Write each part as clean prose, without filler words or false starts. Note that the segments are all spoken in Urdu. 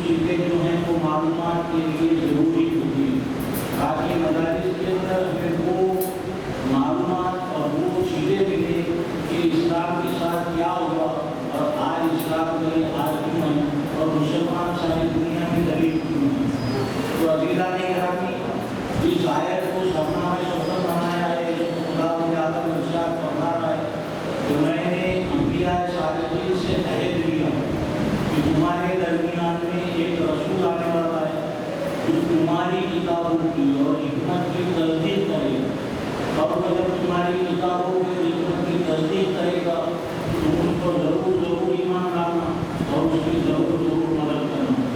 چیزیں جو ہیں وہ معلومات کے لیے ضروری ہوتی ہیں. تو عزیزان گرامی اس آیت کو سامنا میں سفر بنایا ہے، خدا مجھے عالم ارشاد فرما رہا ہے کہ میں نے انبیاء صالحین سے عہد لیا کہ تمہارے درمیان میں ایک رسول آنے والا ہے جو تمہاری کتابوں کی اور حکمت کی تصدیق کرے گا، اور جب تمہاری کتابوں کی حکمت کی تصدیق کرے گا تم اس کو ضرور ایمان لانا اور اس کی ضرور مدد کرنا۔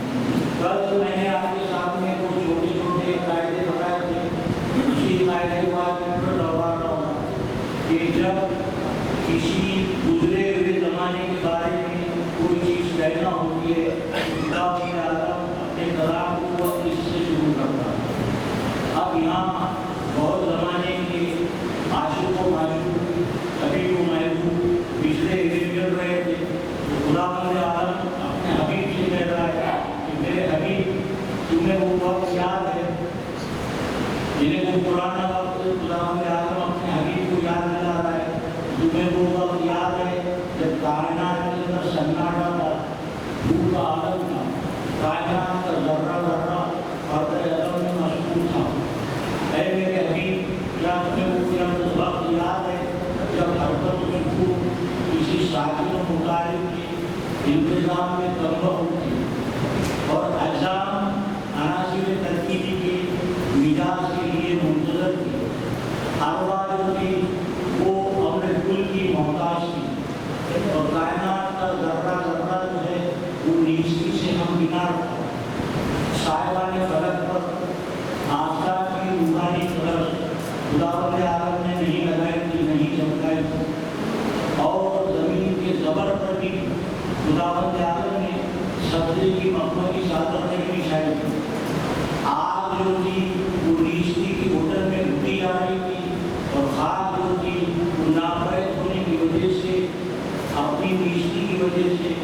کل میں نے آپ کے سامنے کو چھوٹے چھوٹے قاعدے بتائے تھے، اسی قاعدے کو آج میں پھر دوہرا رہا ہوں کہ جب کسی گزرے ہوئے زمانے کے بارے میں کوئی چیز کہنا ہوتی ہے خدا اعظم اپنے کلام کو اس سے شروع کرتا ہے۔ اب یہاں بہت زمانے کے عاشق و معشوق، حبیب و محبوب پچھلے ہوئے مل رہے تھے، تو خدا اعظم اپنے حبیب سے کہہ رہا ہے کہ میرے حبیب تمہیں وہ وقت یاد ہے، جنہیں وہ پرانا وقت خدا اعظم اپنے حبیب کو یاد دلا رہا ہے، تمہیں وہ وقت یاد ہے جب کائنات کے اندر سناٹا تھا، دھوپ کا عالم تھا، کائنات کا ذرہ ذرہ پردہ عالم میں مشغول تھا۔ اے میرے حبیب کیا تمہیں وہ وقت یاد ہے جب حرکت و سکون کسی ساکن و مطالب کے انتظام میں تنبہ ہوتی اور اجزام عناصر ترکیبی کے مزاج کے لیے منتظر تھی، ارواح جو تھی وہ امر کل کی محتاج تھی، اور کائنات کا ذرہ ذرہ جو ہے وہ نیستی سے ہمکنار تھا۔ صاحبان فلک پر آفتاب کی روحانی قدرت خداوند عالم نے نہیں لگائی تھی، نہیں چمکائی تھی، اور زمین کے زبر پر بھی خداوند عالم نے سبزے کی مخملی چادر نہیں بچھائی تھی۔ آگ جو تھی وہ نیستی کی گھٹن میں گھٹی جا رہی تھی، اور خاک جو تھی وہ ناپید ہونے کی وجہ سے، اپنی نیستی کی وجہ سے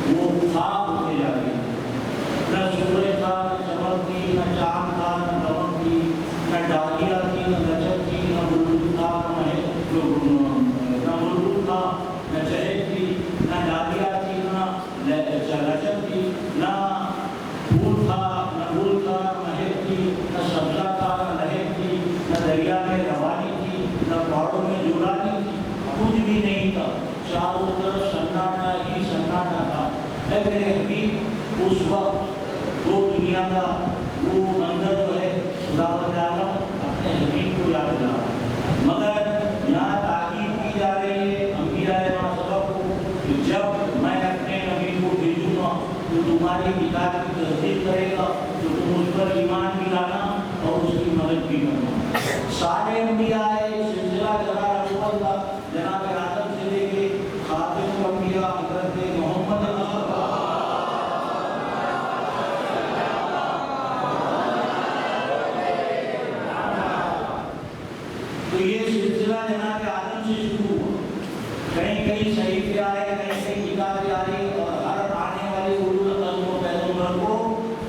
وہ خاک ہوتے جا رہی تھی۔ نہ سورج تھا، نہ چمک تھی، نہ چاند تھا، نہ دمک تھی، نہ ڈاکیا تھی، نہ لچک تھی، نہ بلبل تھا، نہ بلبل تھا، نہ چہک تھی، نہ ڈاکیا تھی، نہ لچک تھی، نہ پھول تھا، نہ گل تھا، نہ مہک تھی، نہ سبزہ تھا، نہ لہک تھی، نہ دریا میں روانی تھی، نہ پہاڑوں میں جولانی تھی، کچھ بھی نہیں تھا، چاروں طرف سناٹا ہی سناٹا تھا۔ اے میرے حبیب اس وقت دو دنیا کا وہ منظر جو ہے خداوند عالم اپنے حبیب کو یاد دلا، مگر یہاں تاکید کی جا رہی ہے انبیاء ماسبق کو کہ جب میں اپنے نبی کو بھیجوں گا تو تمہاری کتاب کی تصدیق کرے گا، تو تم اس پر ایمان بھی لانا اور اس کی مدد بھی کرنا۔ سارے انبیاء سلسلہ چلا رہا تھا، جناب آدم سے لے کے خاتم الانبیاء حضرت محمد تو یہ سلسلہ جناب آدم سے شروع ہوا، کہیں کہیں صحیفے آئے، کہیں کہیں کتابیں آئی، اور ہر آنے والے اولو العزم و پیغمبر کو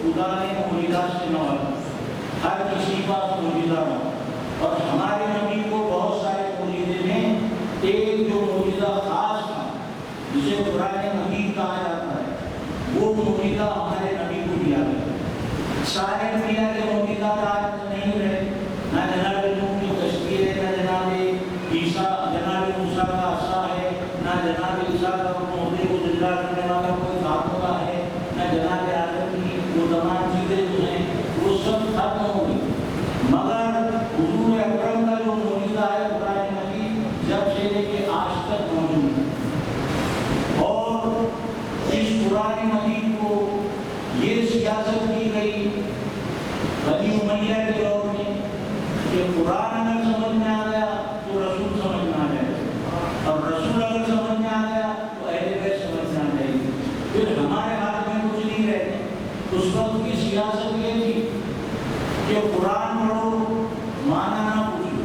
خدا نے معجزات سے نوازا، ہر کسی پاس معجزہ رہا، اور ہمارے نبی کو بہت سارے معجزے ہیں۔ ایک جو معجزہ خاص تھا جسے قرآن مجید کہا جاتا ہے، وہ معجزہ ہمارے نبی کو دیا گیا۔ سارے انبیاء کے معجزات آج نہیں رہے، نہ جناب نوح کی کشتی ہے، نہ جناب عیسیٰ جناب موسیٰ کا عصا ہے، نہ جناب عیسیٰ کا مردے کو زندہ کرنے والا کوئی خاتمہ ہے، نہ جناب آدم کی وہ تمام چیزیں جو ہیں وہ سب ختم ہو گئی، مگر حضور اکرم کا جو معجزہ ہے قرآن مجید جب سے لے کے آج تک موجود ہے، اور اس قرآن مجید کو یہ سیاست کی گئی بنی امیہ کے دور میں کہ قرآن اگر سمجھ میں آ گیا تو رسول سمجھ میں آ جائے گا، اور رسول اگر سمجھ میں آ گیا تو اہل بیت سمجھ میں آ جائے گی، پھر ہمارے ہاتھ میں کچھ نہیں رہتے۔ اس وقت کی سیاست یہ تھی کہ قرآن پڑھو معنی نہ پوچھو،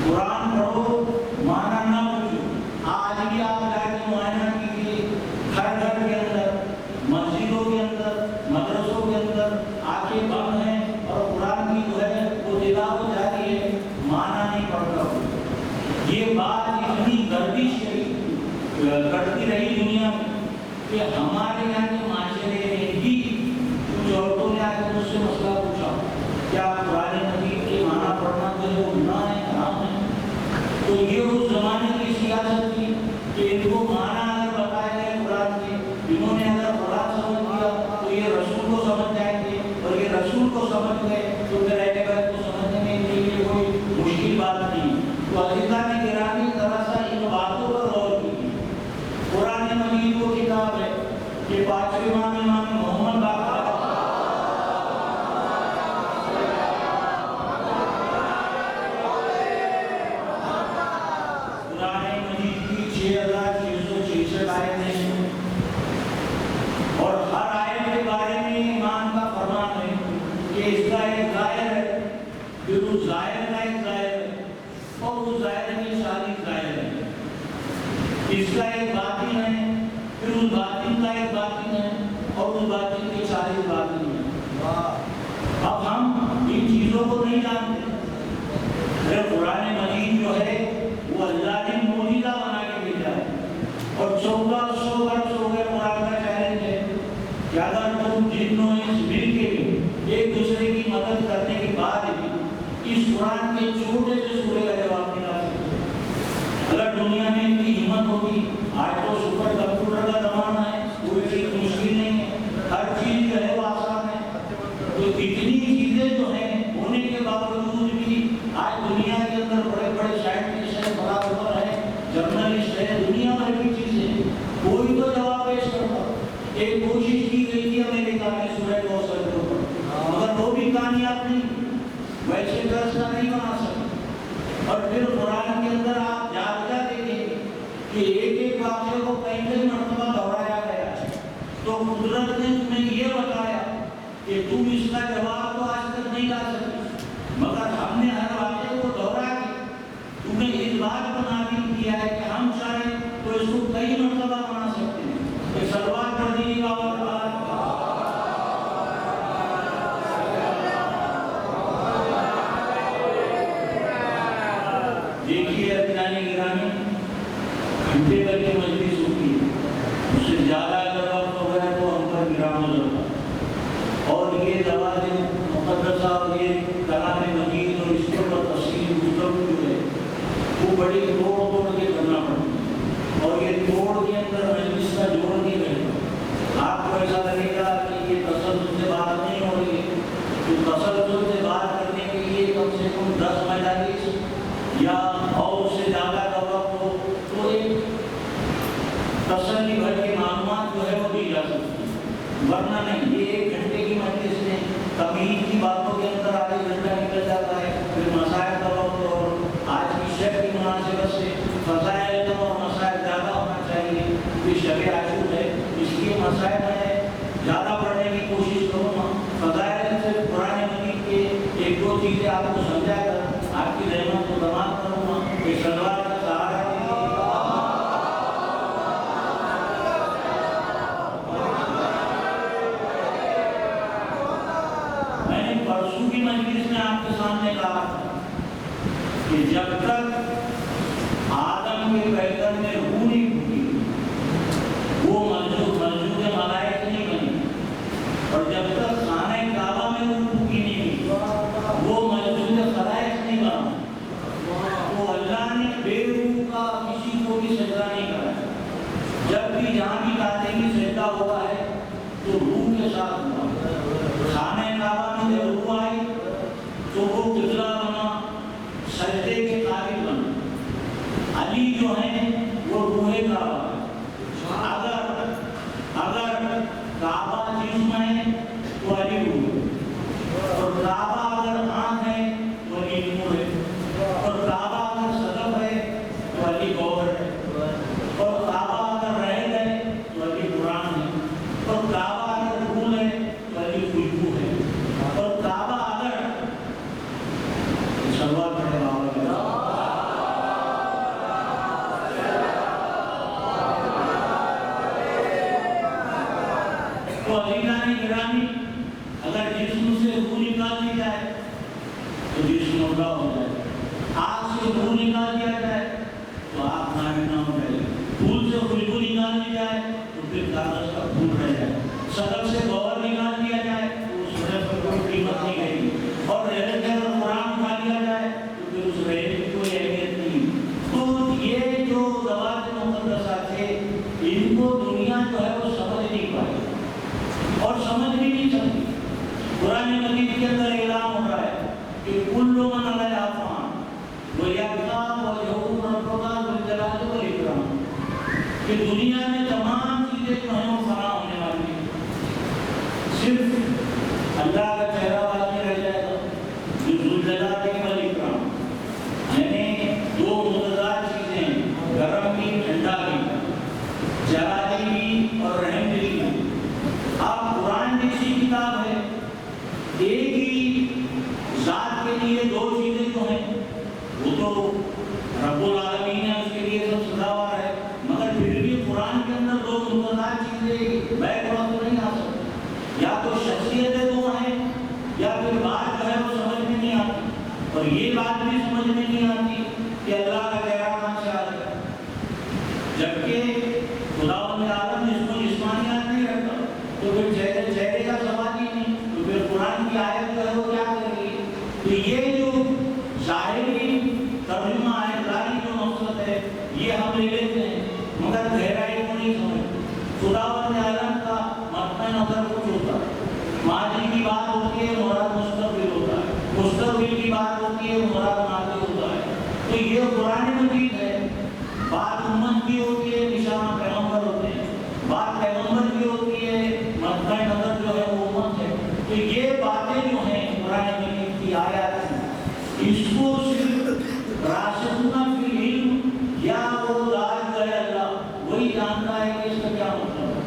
قرآن پڑھو معنی نہ پوچھو۔ آج بھی آپ جا کے معائنہ کیجیے، گھر گھر کے اندر، مسجدوں کے اندر، مدرسوں کے اندر آنکھیں بند ہیں اور قرآن کی جو ہے وہ تلاوت جاری ہے، معنی نہیں پڑتا۔ یہ بات اتنی گردش کرتی رہی دنیا میں کہ ہمارے یہاں کے معاشرے میں بھی کچھ عورتوں نے آ کے مجھ سے سے مسئلہ پوچھا کیا قرآن مجید کے معنی پڑھنا جو ہے وہ گناہ ہے، حرام ہے؟ تو یہ اس زمانے کی سیاست تھی کہ ان کو معنی اگر بتائے گئے قرآن کے، انہوں نے اگر قرآن سمجھ لیا تو یہ رسول کو سمجھ جائیں گے، اور یہ رسول کو سمجھ گئے تو پھر اہل بیت کو سمجھنے میں ان کے لیے کوئی مشکل بات نہیں۔ تو عزیزان گرامی ذرا سا ان باتوں پر غور کیجیے۔ قرآن مجید وہ کتاب ہے کہ پانچویں امام محمد باقر اور ہر آیت کے بارے میں ایمان کا فرمان ہے کہ اس کا ایک ظاہر ہے، پھر اس ظاہر کا ایک ظاہر ہے، اور اس ظاہر کی شادی ظاہر ہے، اس کا ایک باطن ہے، پھر اس باطن کا ایک باطن ہے، اور اس باطن کی شادی باطن ہے۔ اب ہم ان چیزوں کو نہیں جانتے۔ قرآن مجید جو ہے وہ اللہ نے موجودہ بنا کے بھیجا ہے، اور 1400 برس ہو گئے قرآن کا چیلنج ہے کہ اگر تم جنوں انس مل کے بھی ایک دوسرے کی مدد کرنے کے بعد بھی اس قرآن کے چھوٹے سے سورے کا جواب نہیں لا سکتے۔ اگر دنیا میں ان کی ہمت ہوگی، آج تو سپر کمپیوٹر کا زمانہ ہے، کوئی چیز مشکل نہیں ہے، ہر چیز جو ہے وہ آسان ہے، تو اتنی چیزیں جو ہیں ہونے کے باوجود بھی آج دنیا کے اندر بڑے بڑے سائنٹسٹ ہیں، برابر ہیں، جرنلسٹ ہیں، دنیا بھر کی چیزیں، کوئی تو جواب پیش کرتا۔ ایک کوشش کی گئی تھی امریکہ میں سورہ کوثر کے اوپر، مگر وہ بھی کامیاب نہیں، ویسے درس کا نہیں بنا سکے۔ اور پھر قرآن کے اندر آپ جا دیکھیں کہ ایک ایک واقعے کو کئی مرتبہ دہرایا گیا ہے، تو قدرت نے تمہیں یہ بتایا کہ تم اس کا جواب تو آج تک نہیں لا سکتے، مگر ہم نے ہر واقعے کو دہرا کے تمہیں اس بات پر نازل کیا ہے کہ ہم چاہیں تو اس کو کئی مرتبہ بنا سکتے ہیں۔ کہ سلوات پڑھ دیجیے گا اور دیکھیے ارکان گرامی، گھنٹے بھر کی مجلس ہوتی ہے، اس سے زیادہ اگر وقت ہو گیا تو ہم پر گرام ہو جاتا، اور یہ زبان مقدسہ اور یہ کلام مجید اور اس پر تفصیل گفتگو جو ہے وہ بڑی توڑ کے کرنا پڑتا ہے، اور یہ توڑ کے اندر مجلس کا جوڑ نہیں رہتا۔ آپ کو ایسا لگے گا کہ یہ تسلسل سے بات نہیں ہو رہی ہے، تو تسلسل سے بات کرنے کے لیے کم سے کم 10 مجالس یا اور سے زیادہ کا وقت ہو تو ایک تسلی بھر کی معلومات جو ہے وہ دی جا سکتی ہے، ورنہ نہیں۔ یہ 1 گھنٹے کی مجلس میں تمہید کی باتوں کے اندر آدھا گھنٹہ نکل جاتا ہے، پھر مسائل کا وقت، اور آج کی شب کی مناسبت سے فضائل کم اور مسائل زیادہ ہونا چاہیے، یہ شب عاشور ہے، اس لیے مسائل میں زیادہ پڑھنے کی کوشش کروں گا۔ فضائل سے قرآن مجید کے 1-2 چیزیں آپ کو سمجھا کر آپ کی رحمت کو تمام کروں گا کہ سلوات کا سہارا پرسوں کی مجلس میں آپ کے سامنے کہا تھا کہ جب تک آدم کے پیکر میں روح نہیں پھوٹی وہ مسجود ملائک نہیں بنی، اور جب تک خانہ کعبہ میں روح پھوٹی نہیں وہ مسجود خلائق نہیں بنا۔ تو اللہ نے بے روح کا کسی کو بھی سجدہ نہیں کرایا، جب بھی جہاں بھی تعلیمی سجدہ ہوا ہے تو روح کے ساتھ ہوا۔ خانہ کعبہ میں جب روح آئی تو وہ قبلہ بنا، سجدے کے قابل بنا۔ علی جو ہیں وہ روح کعبہ ہے۔ اگر کعبہ جسم ہے تو علی روح ہے، اور کعبہ اگر آنکھ ہے تو علی نور ہے، اور کعبہ اگر صدف ہے تو علی گوہر ہے، اور کعبہ اگر رہ گئے تو علی قرآن ہے، اور کعبہ اگر پھول ہے تو علی خوشبو ہے، اور کعبہ اگر سلوات پڑھے بابا تو عزیزان گرامی، اگر جسم سے روح نکال دی جائے تو جسم مردہ ہو جائے، آنکھ سے روح نکال دیا جائے تو آنکھ نابینا ہو جائے، پھول سے خوشبو نکال دی جائے تو پھر کاغذ کا پھول رہ جائے، صدف سے گوہر نکال دیا جائے تو اس پر کوئی مجید کے اندر اعلان ہو رہا ہے کہ کل من علیہا فان ویبقی وجہ ربک ذو الجلال والاکرام، کہ دنیا میں تمام چیزیں جو ہیں وہ فنا ہونے والی ہیں، صرف اللہ کا چہرہ باقی رہ جائے گا جو ذو الجلال والاکرام، یعنی دو متضاد چیزیں، گرم بھی ٹھنڈا بھی، جلالی بھی اور رحم دلی بھی۔ اب قرآن جیسی کتاب ہے، ایک ہی ذات کے لیے دو چیزیں جو ہیں وہ تو رب العالمین ہے، اس کے لیے سب سزاوار ہے، مگر پھر بھی قرآن کے اندر دو متضاد چیزیں بیک وقت تو نہیں آ سکتی، یا تو شخصیتیں دو ہیں یا پھر بات جو ہے وہ سمجھ میں نہیں آتی، اور یہ بات بھی سمجھ میں نہیں آتی کہ اللہ کا چہرہ کہاں سے آ جائے، جبکہ خداوند عالم جس کو جسمانیات نہیں رکھتا تو پھر چہرے کا سوال ہی نہیں، تو پھر قرآن کی آیت جو ہے وہ کیا کرے گی؟ تو یہ جو ظاہری ترجمہ ہے، ظاہری جو مقصد ہے یہ ہم لے لیتے ہیں، مگر گہرائی کو نہیں سمجھتے۔ خداوند عالم کا مطمئن نظر کچھ ہوتا ہے، ماضی کی بات ہوتی ہے مراد مستقبل ہوتا ہے، مستقبل کی بات ہوتی ہے مراد ماضی ہوتا ہے، تو یہ قرآن مجید ہے۔ بات امت کی ہوتی ہے، نشانہ پیغمبر ہوتے ہیں، بات پیغمبر کی ہوتی ہے، مطمئن نظر جو ہے وہ امت ہے، تو یہ باتیں جو ہیں قرآن مجید کی آیات ہیں، اس کو صرف راسخون فی العلم یا وہ ذات جو ہے اللہ وہی جانتا ہے کہ اس کا کیا مطلب ہے۔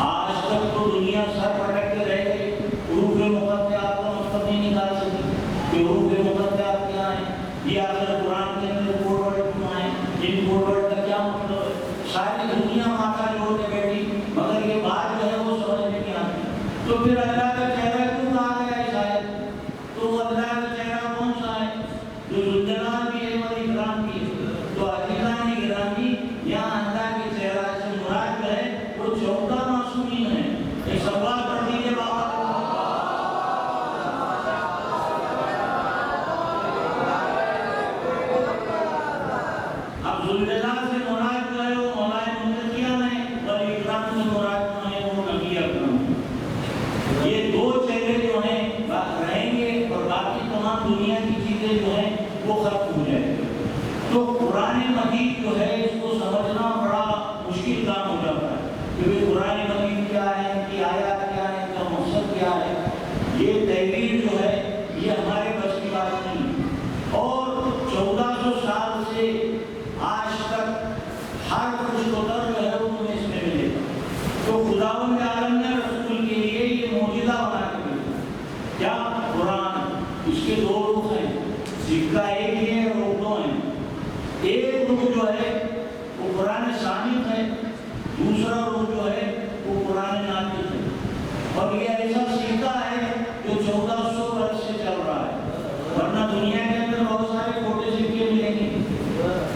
آج تک تو دنیا سر پٹک کے رہ گئی، حروف مقطعات کا مطلب نہیں نکال سکی کہ حروف مقطعات کیا ہیں، یہ آخر قرآن کے اندر کوڈ ورڈ کیوں آئے، ان کوڈ ورڈ کا کیا مطلب ہے، ساری دنیا ماتھا جوڑ کے بیٹھی مگر یہ بات جو ہے وہ سمجھ میں نہیں آتی۔ تو پھر اللہ کا چہرہ کیوں کہا گیا ہے شاید؟ تو اللہ کا چہرہ کون سا ہے؟ جو ذو الجلال بھی ہے اور اکرام بھی ہے۔ تو عزیزان گرامی، یہاں اللہ کے چہرہ سے مراد جو ہے وہ 14 معصومین ہیں۔ ایک سوال پڑھ دیجیے بابا۔ اب ذو الجلال سے مراد جو ہے وہ مولا منتقیان ہے، اور اکرام سے مراد جو ہے وہ نبی اکرم۔ یہ دو چہرے جو ہیں رہیں گے اور باقی تمام دنیا کی چیزیں جو ہیں وہ ختم ہو جائیں گے۔ تو قرآن مجید جو ہے اس کو سمجھنا بڑا مشکل کام ہو جاتا ہے، کیونکہ قرآن مجید کیا ہے، ان کی آیات کیا ہے، ان کا مقصد کیا ہے، یہ تحریر جو ہے یہ ہمارے بس کی بات نہیں ہے۔ اور 1400 سال سے آج تک ہر کچھ کو در جو ہے وہ تمہیں اس میں ملے گا۔ تو خداوند عالم نے رسول کے لیے یہ معجزہ بنا کے دیا۔ کیا؟ قرآن۔ اس کے دو رخ ہیں، سکہ ایک ہی ہے، رخ دو ہیں۔ ایک رخ جو ہے وہ قرآن ثابت ہے، دوسرا رخ جو ہے وہ قرآن ناطق ہے، اور یہ ایسا سکہ ہے جو 1400 برس سے چل رہا ہے، ورنہ دنیا کے اندر بہت سارے چھوٹے سکے ملیں گے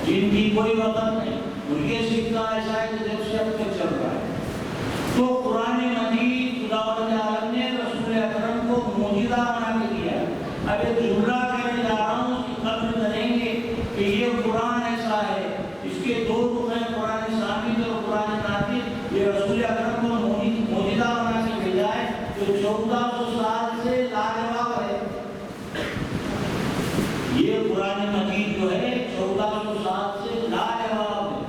جن کی کوئی وقت نہیں، اور یہ سکہ ایسا ہے کہ جب سے اب تک چل رہا ہے۔ تو قرآن مجید خداوند عالم نے رسول اکرم کو معجزہ بنا کے دیا۔ اب ایک جملہ کہنے جا رہا ہوں، اس کی قدر کریں گے کہ یہ قرآن ایسا ہے، اس کے دو رخ ہیں، قرآن ثابت اور قرآن ناطق۔ یہ رسول اکرم کو معجزہ بنا کے بھیجا ہے جو 1400 سال سے لاجواب ہے۔ یہ قرآن مجید جو ہے 1400 سال سے لاجواب ہے،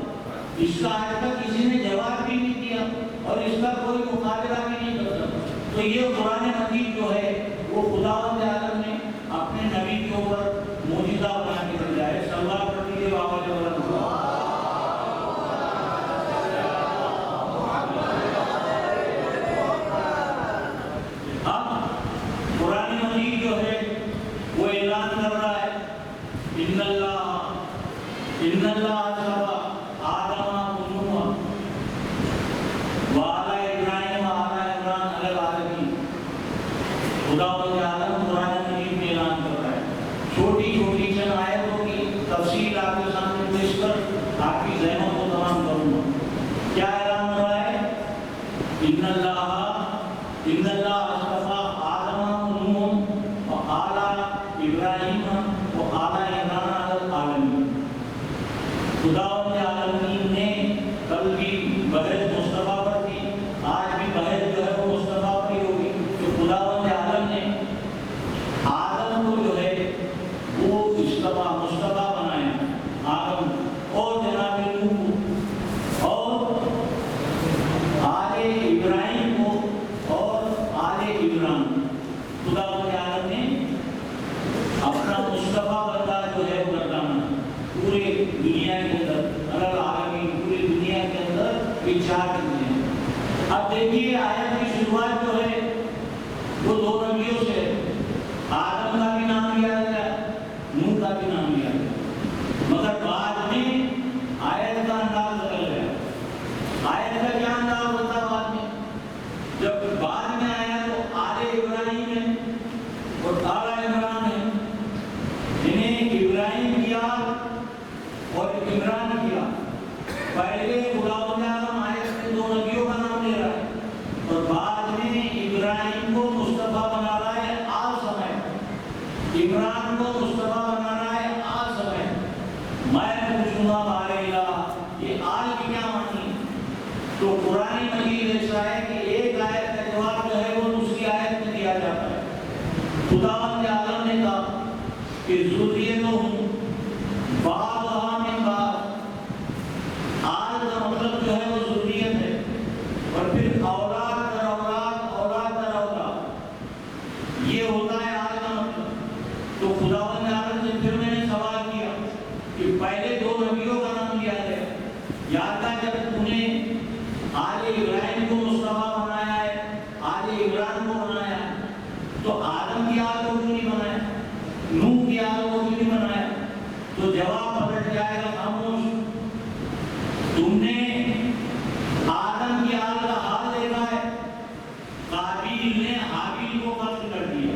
اس کا آج تک کسی نے جواب بھی نہیں دیا اور اس کا کوئی مقابلہ بھی نہیں کر سکتا۔ تو یہ قرآن مجید جو ہے وہ خداوند عالم نے اپنے نبی کے اوپر معجزہ بنا کے بھیجا ہے۔ سلوات پڑھ دیجیے بابا جوہر اللہ۔ قرآن مجید جو ہے وہ اعلان کر رہا ہے ان اللہ آدم ونوح وعلی ابراہیم وعلی عمران علی العالمین۔ خداوند عالم قرآن مجید میں اعلان کر رہا ہے، چھوٹی چھوٹی چند آیتوں کی تفصیل آپ کے سامنے پیش کر آپ کی ذہنوں کو تمام کروں گا۔ کیا اعلان ہو رہا ہے؟ ان اللہ اصطفیٰ آدم ونوح وعلی ابراہیم وعلی عمران علی العالمین۔ خداوند عالمین نے کل بھی بحث مصطفیٰ پر تھی، آج بھی بحث جو ہے وہ مصطفیٰ پر ہی ہوگی کہ خداوند عالم نے جو ہے وہ گردانا پورے دنیا کے اندر الگ عالمی پوری دنیا کے اندر یہ 4 چیزیں ہیں۔ اب دیکھیے آیت کی شروعات جو ہے وہ 2 نبیوں سے، آدم کا بھی نام لیا گیا، نوح کا بھی نام لیا گیا، مگر بعد میں آیت کا انداز بدل گیا۔ آیت کا کیا انداز ہوتا بعد میں؟ جب بعد میں آیا تو آل ابراہیم ہے اور آل عمران ہے، انہیں ابراہیم کیا اور عمران کیا۔ پہلے خداوند عالم آیت میں 2 نبیوں کا نام لے رہا ہے اور بعد میں ابراہیم کو مصطفیٰ بنا رہا ہے آل سمے، عمران کو مصطفیٰ بنا رہا ہے آل سمے۔ میں پوچھوں گا بارے الہ یہ آل کی کیا معنی؟ تو قرآن مجید ایسا ہے کہ ایک آیت کا جواب جو ہے وہ دوسری آیت میں دیا جاتا ہے۔ خداوند عالم نے کہا کہ ذریتہم بعضھا من بعض، آل کا مطلب جو ہے وہ ذریت ہے، اور پھر اولاد در اولاد اولاد در اولاد، یہ ہوتا ہے آل کا مطلب۔ تو خداوند عالم سے پھر میں نے سوال کیا کہ پہلے 2 نبیوں کا نام لیا گیا، یاد تھا جب انہیں آل ابراہیم کو مصطفیٰ بنایا ہے، آل عمران کو بنایا ہے، تو آدم کی آل کو کیوں نہیں بنایا، نوح کی آل کو کیوں نہیں بنایا؟ تو جواب پلٹ جائے گا خاموش، تم نے آدم کی آل کا حال دیکھا ہے، قابیل نے حابیل کو قتل کر دیا،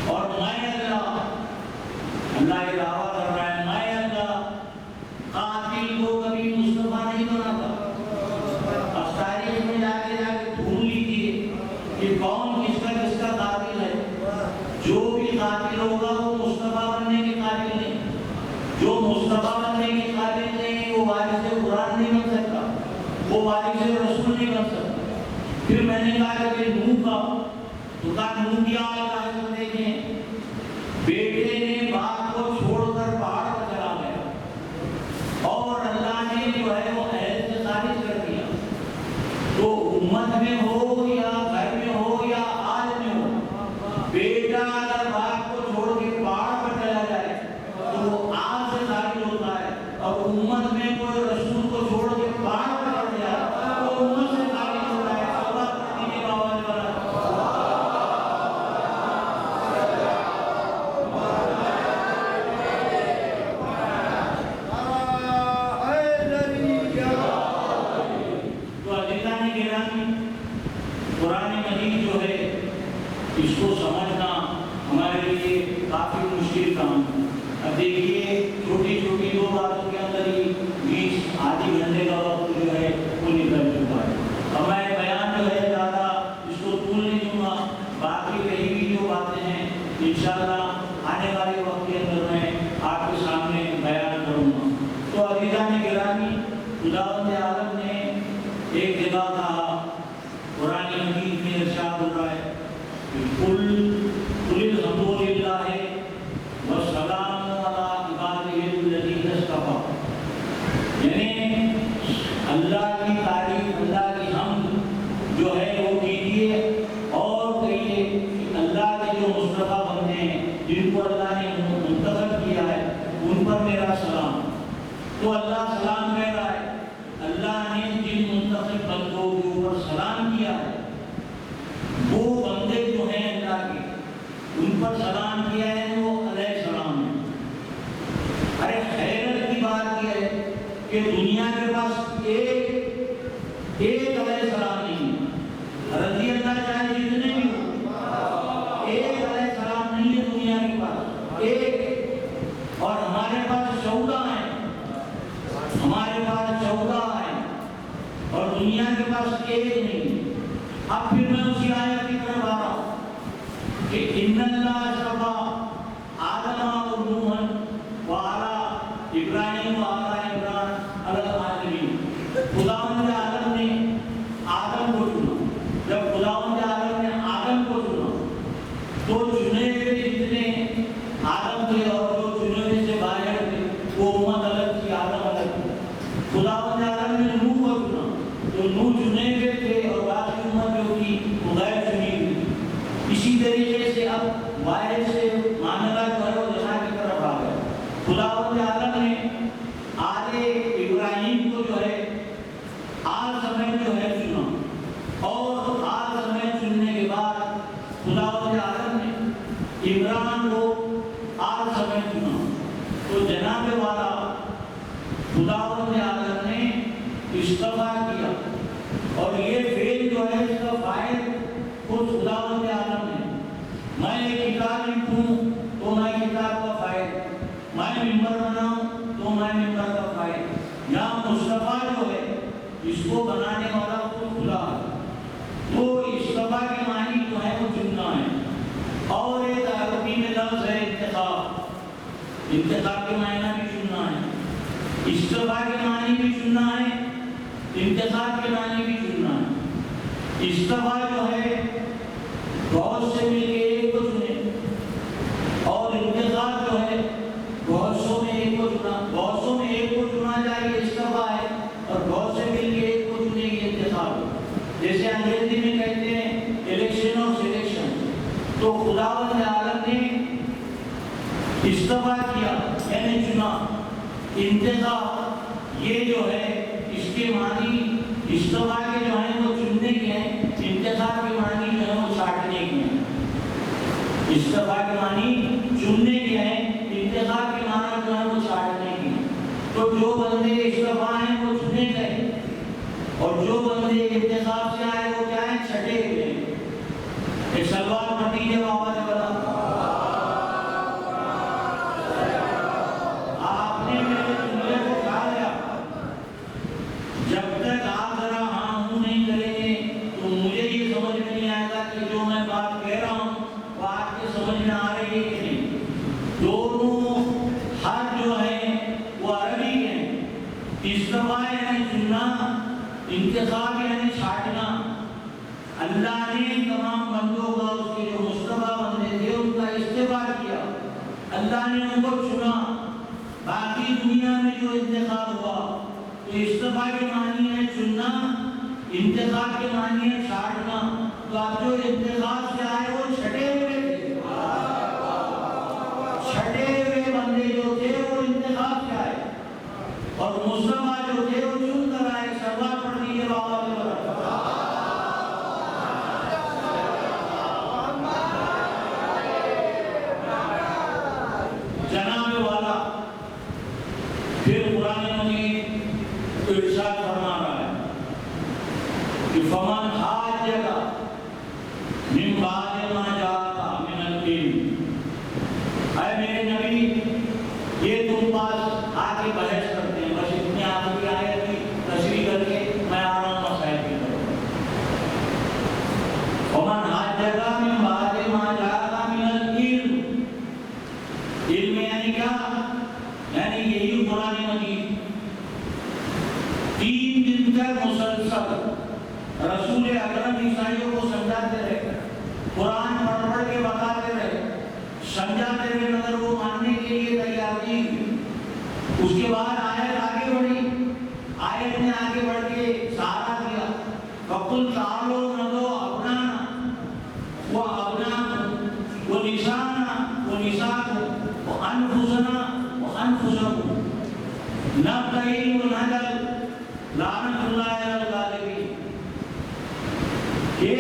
اور میں اللہ یہ دعویٰ کر رہا ہے میں اللہ قاتل کو کبھی مصطفیٰ نہیں بناتا۔ اب تاریخ میں جا کے ڈھونڈ لیجیے کہ کون کس کا قاتل ہے، جو بھی قاتل ہوگا وہ مصطفیٰ بننے کے قاتل نہیں، جو مصطفیٰ بننے کے قاتل نہیں وہ وارث قرآن نہیں بن سکتا، وہ وارث رسول نہیں بن سکتا۔ پھر میں نے کہا کہ نوح کا، تو کہا نوح کی آل کا حضرت دیکھیں، بیٹے نے باپ کو چھوڑ کر پہاڑ پر چلا گیا اور اللہ نے جو ہے وہ عہد سے خارج کر دیا۔ تو امت میں ہو یا گھر میں ہو یا آل میں ہو، بیٹا اگر باپ کو چھوڑ کے پہاڑ پر چلا جائے تو وہ آل سے خارج ہوتا ہے، اور امت میں کوئی رسول کو چھوڑ کے پہاڑ پر چڑھ جائے تو امت سے خارج ہوتا ہے۔ اللہ دیجیے آواز والا قرآن مجید جو ہے اس کو سمجھنا ہمارے لیے کافی مشکل کام ہے۔ اب دیکھیے چھوٹی چھوٹی 2 باتوں کے اندر ہی 20 آدھی گھنٹے کا وقت جو ہے وہ نکل چکا ہے۔ اب میں بیان جو ہے زیادہ اس کو طول نہیں دوں گا، باقی رہی ہوئی جو باتیں ہیں انشاءاللہ آنے والے وقت کے اندر میں آپ کے سامنے بیان کروں گا۔ تو عزیزان گرامی، خداوند عالم نے ایک جگہ کہا، قرآن مجید میں ارشاد ہو رہا ہے قل الحمد للہ والسلام علی عبادہ الذین اصطفیٰ، یعنی اللہ کی تعریف، اللہ کی حمد جو ہے وہ کیجیے اور کہیے کہ اللہ کے جو مصطفیٰ بندے ہیں جن کو اللہ نے منتخب کیا ہے ان پر میرا سلام۔ تو اللہ سلام کہہ رہا ہے، اللہ نے جن منتخب بندوں کے اوپر سلام کیا ہے وہ بندے جو ہیں اللہ کے، ان پر سلام کیا ہے وہ علیہ السلام ہے۔ ارے حیرت کی بات یہ ہے کہ دنیا کے پاس ایک علیہ السلام نہیں ہے، رضی اللہ چاہے جتنے بھی ہو، ایک علیہ السلام نہیں ہے دنیا کے پاس، ایک، اور ہمارے پاس 14 ہیں، ہمارے پاس 14 ہیں اور دنیا کے پاس ایک نہیں۔ اب پھر میں اسی آیت کی طرف آ رہا ہوں کہ ان اللہ اصطفیٰ آدم و نوحا وعلی ابراہیم وعلی عمران علی العالمین۔ خداوند عالم نے آدم کو چنا، جب خداوند عالم نے آدم کو چنا تو چنے ہوئے جتنے آدم تھے اور جو چنے ہوئے سے باہر تھے وہ امت الگ تھی، آدم الگ تھی۔ خداوند عالم نے نوح کو چنا تو نوح چنے ہوئے تھے اور باقی امت جو تھی وہ غیر چنی ہوئی تھی۔ اسی طریقے سے اب واحد سے معاملہ جو ہے وہ جہاں کی طرف آ عالم نے عمران کو آل سمے چنا. تو جناب والا خداوند عالم نے استفا کیا اور یہ فعل جو ہے اس کا فاعل خود خداوند عالم ہے. میں ایک کتاب لکھوں تو میں کتاب کا فاعل، میں ممبر بناؤں تو میں ممبر کا فاعل. یہاں مصطفیٰ جو ہے اس کو بنانے والا خود خدا ہے. تو استفا کے معنی جو ہے وہ چننا ہے. اور ایک عربی میں لفظ ہے انتخاب. انتخاب کے معنی بھی چننا ہے. استفا کے معنی بھی چننا ہے، انتخاب کے معنی بھی چننا ہے. استفا جو ہے بہت سے مل کے ایک کو چنے، اور انتخاب جو ہے بہت سو میں ایک کو چنا. بہت سو میں ایک کو چنا جائے یہ استفا ہے، اور بہت سے مل کے ایک کو چنے یہ انتخاب ہے. جیسے انگریزی میں کہتے ہیں الیکشن اور سلیکشن. تو خداوند عالم نے استفا کیا یعنی چنا. انتخاب یہ جو ہے اس کے معنی استفا کے جو ہیں وہ چننے کے ہیں، انتخاب کے معنی جو ہے وہ چھانٹنے کے ہیں. استفا کے معنی چننے کے ہیں، انتخاب کے معنی جو ہے وہ چھانٹنے کے ہیں. تو جو بندے استفا ہیں وہ چنے گئے، اور جو بندے انتخاب سے آئے وہ کیا ہیں؟ چھٹے ہوئے. ایک سوال نتیجے آواز بتا. آپ نے میرے جملے کو کھا لیا. جب تک آپ ذرا ہاں ہوں نہیں کریں گے تو مجھے یہ سمجھ میں نہیں آئے گا کہ جو میں بات کہہ رہا ہوں وہ آپ کے سمجھ میں آ رہی ہے کہ نہیں. دونوں حرف جو ہیں وہ عربی ہیں. استفا یعنی چننا، انتخاب یعنی چھانٹنا. اللہ نے تمام بندوں کا، اس کے جو مصطفیٰ بندے تھے ان کا استفا کیا. اللہ نے ان کو چنا. باقی دنیا میں جو انتخاب ہوا تو استفا کے معنی ہے چننا، انتخاب کے معنی ہے چھانٹنا. تو آپ جو انتخاب سے آئے وہ چھٹے ہوئے تھے. چھٹے ہوئے بندے جو تھے وہ انتخاب سے آئے، اور مصطفیٰ جو تھے وہ چن کر آئے. سوال پڑھ دیجیے بابا کے برابر. جناب والا پھر قرآن مجید ارشاد فرما رہا ہے کہ فمن حاجک من بعد ما جاءک من العلم. اے میرے نبی یہ تم پاس آ کے بحث کرتے ہیں. بس اتنی آخری آیت کی تشریح کر کے میں آ رہا ہوں مسائل کی طرف. فمن حاجک من بعد ما جاءک من العلم. علم یعنی کیا؟ یعنی یہی قرآن مجید 3 دن تک مسلسل رسول اکرم عیسائیوں کو سمجھاتے رہے، قرآن پڑھ پڑھ کے بتاتے رہے، سمجھاتے رہے، مگر وہ ماننے کے لیے تیار نہیں. اس کے بعد آیت آگے بڑھی. آیت نے آگے بڑھ کے سہارا دیا. فَقُلْ تَعَالَوْا نَدْعُوا أَبْنَاءَنَا وَأَبْنَاءَكُمْ وَنِسَاءَنَا وَنِسَاءَكُمْ وَأَنفُسَنَا وَأَنفُسَكُمْ نَبْتَهِلْ وَنَهْجَلْ لَعْنَةُ اللَّهِ عَلَى الْغَالِبِينَ. کہ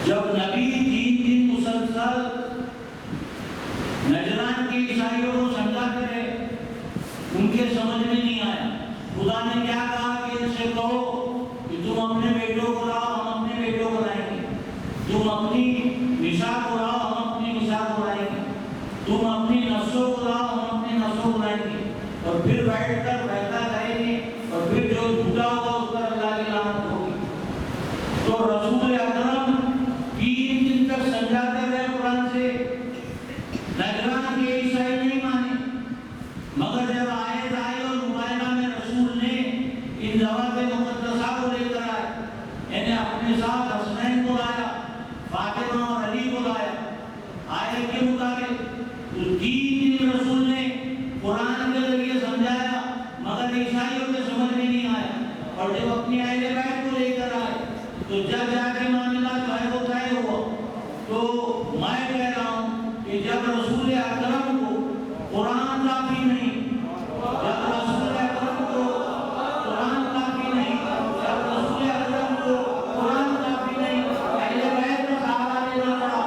جب نبی 3 دن مسلسل نجران کے عیسائیوں کو سمجھاتے رہے، ان کے سمجھ میں نہیں آیا. خدا نے کیا کہا کہ ان سے کہو کہ تم اپنے بیٹوں کو لاؤ، ہم اپنے بیٹوں کو لائیں گے. تم اپنی نساء کو لاؤ، ہم اپنی نساء کو لائیں گے. تم اپنی نفسوں کو لاؤ، ہم اپنے نفسوں کو لائیں گے. اور پھر بیٹھ کر فیصلہ کریں گے، اور پھر جو جھوٹا ہوگا اس پر اللہ کی لعنت ہوگی. تو رسول اکرم 3 دن تک سمجھاتے رہے قرآن سے. نجران کے عیسائی نہیں مانے، مگر جب آیت آئی اور مبائنہ میں رسول نے ان ضوابط مقدسہ کو لے کر آئے، یعنی اپنے ساتھ حسنین کو لایا، فاطمہ اور علی کو لایا آیت کے مطابق. تو 3 دن رسول نے قرآن کے ذریعے سمجھایا، مگر عیسائیوں کے سمجھ میں نہیں آیا. اور جب اپنی اہل بیت کو لے کر آئے تو جب جا کے معاملہ جو ہے وہ طے ہوا. تو میں کہہ رہا ہوں کہ جب رسول اکرم کو قرآن کافی نہیں، جب رسول اکرم کو قرآن کافی نہیں، جب رسول اکرم کو قرآن کافی نہیں، اہل بیت کا سہارا لینا پڑا.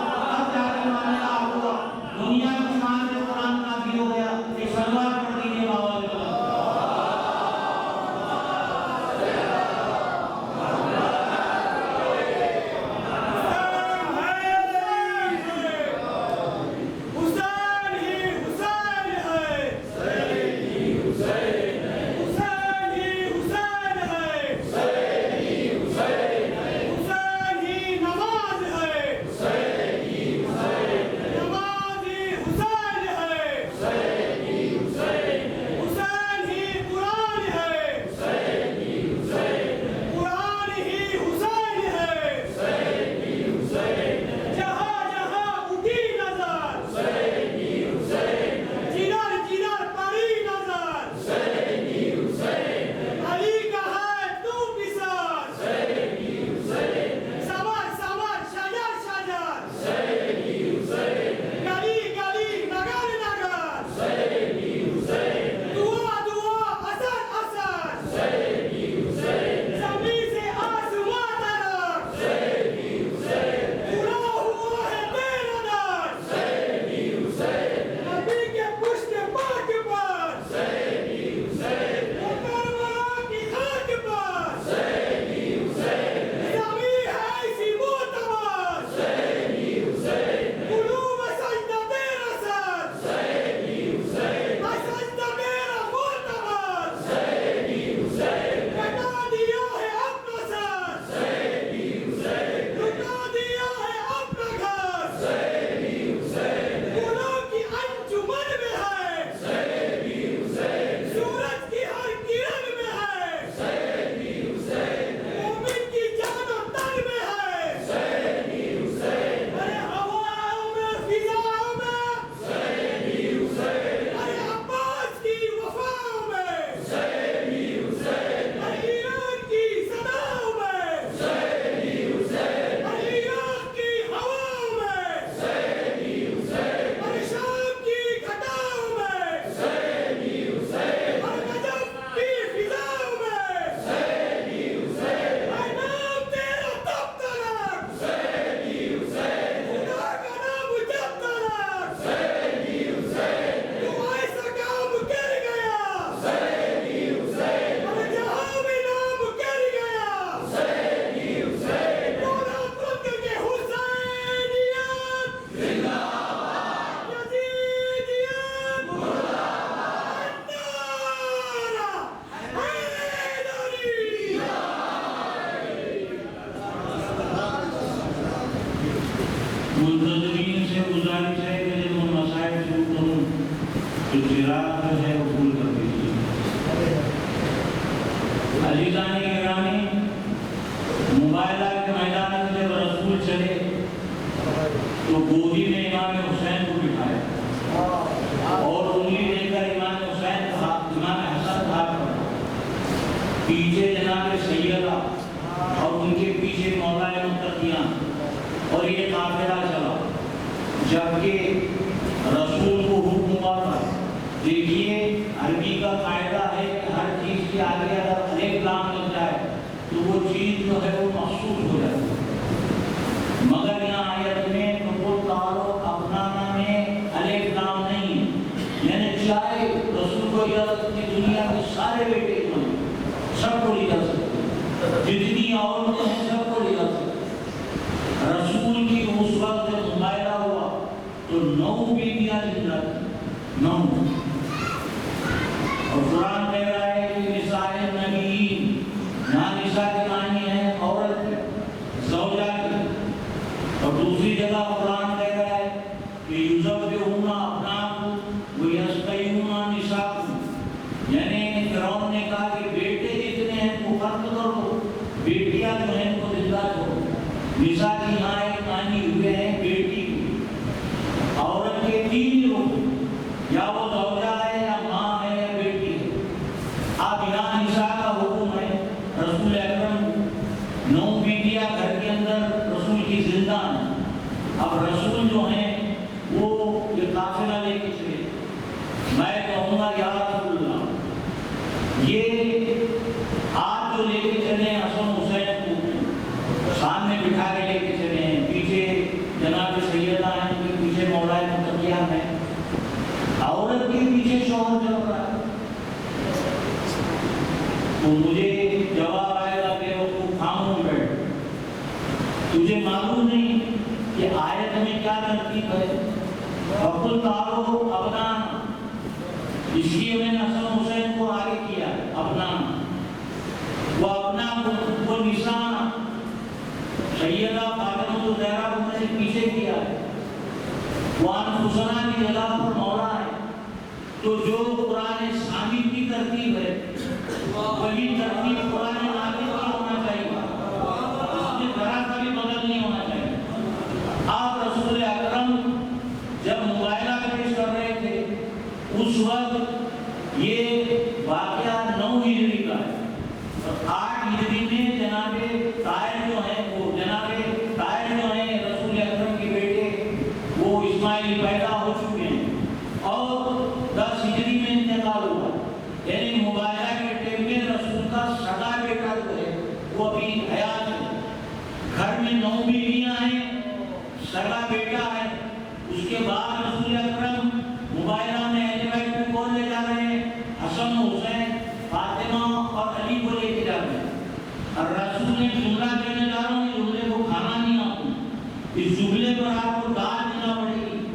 منتظمین سے گزارش ہے کہ جب میں مسائل شروع کروں تو چراغ جو ہے وہ پھول کر دیجیے۔ عزیزان گرامی، مباہلہ کے میدان میں جب رسول چلے تو گودی میں امام حسین کو بٹھایا اور انگلی دے کر امام حسن ہاتھ پڑا، پیچھے جناب سیدہ اور ان کے پیچھے مولا متقیاں، اور یہ قافلہ چلا، جبکہ رسول کو حکم ہوا تھا۔ دیکھیے عربی کا قاعدہ ہے کہ ہر چیز کے آگے اگر الف لام لگ جائے تو وہ چیز جو ہے وہ مخصوص ہو جاتی ہے، مگر یہاں آیت میں کبول تعارو ابنانا میں الف لام نہیں ہے، یعنی چاہے رسول کو اجازت کی دنیا کے سارے بیٹے بنے، سب کو لے جا سکتے، جتنی عورتیں ہیں سب کو لے جا سکتے۔ رسول کی اس وقت جب مباہلہ ہوا تو 9 بیویاں زندہ تھیں، 9۔ اور قرآن کہہ رہا ہے کہ نساء النبیین، یہاں نساء کے معنی ہے عورت، زوجہ کی۔ اور دوسری جگہ قرآن کہہ رہا ہے کہ یذبحون ابناءکم ویستحیون نساءکم، یعنی فرعون نے کہا کہ بیٹے جتنے ہیں وہ فرق کر دو، بیٹیاں جو ہیں وہ زندہ چھوڑو۔ نساء کی یہاں ایک معنی ہوئے ہیں بیٹی کی۔ عورت کے 3 روپ، یا وہ زوجہ ہے یا ماں ہے یا بیٹی ہے۔ اب یہاں نساء کا حکم ہے، رسول اکرم 9 بیٹیاں گھر کے اندر رسول کی زندہ ہیں۔ اب رسول جو ہیں وہ یہ قافلہ لے کے چلے، میں کہوں گا یا رسول اللہ، یہ آپ جو لے کے چلے حسن حسین کو سامنے بٹھا کے لے کے چلے ہیں، پیچھے جناب سیدہ ہیں، ان کے پیچھے مولا متقیہ ہیں، عورت کے پیچھے شوہر چل رہا ہے، تو مجھے جواب آئے گا کہ وہ خاموش بیٹھ، تجھے معلوم نہیں کہ آیت میں کیا ترتیب ہے؟ وَقُلْ تَعَالَوْا أَبْنَانَا، اس لیے میں نے حسن حسین کو آگے کیا ابنانا، وَأَبْنَاكُمْ وَنِسَاءَ، سیدہ فاطمہ الزہرا کو میں نے پیچھے کیا ہے، وَأَنفُسَنَا کی جگہ پر مولا ہے۔ تو جو قرآن ثابت کی ترتیب ہے وہی ترتیب قرآن نازل کی ہونا چاہیے، اس میں ذرا سا بھی بدل نہیں ہونا چاہیے۔ آپ رسول اکرم جب مباہلہ پیش کر رہے تھے اس وقت یہ واقعہ 9 ہجری کا ہے، اور 8 ہجری میں جناب طاہر جو ہیں رسول اکرم کے بیٹے وہ اسماعیل پیدا ہو چکے ہیں، اور 10 ہجری میں انتقال ہوا، یعنی مباہلہ کے ٹائم میں رسول کا سگا بیٹا جو ہے وہ ابھی حیات ہے۔ گھر میں 9 بیویاں ہیں، سگا بیٹا ہے، اس کے بعد رسول اکرم مباہلہ میں اہل بیت کو کون لے جا رہے ہیں؟ حسن حسین، فاطمہ اور علی کو لے کے جا رہے ہیں۔ اور رسول نے جملہ کہنے جا رہا ہوں، اس جملے کو کھانا نہیں آتا، اس جملے پر آپ کو داد دینا پڑے گی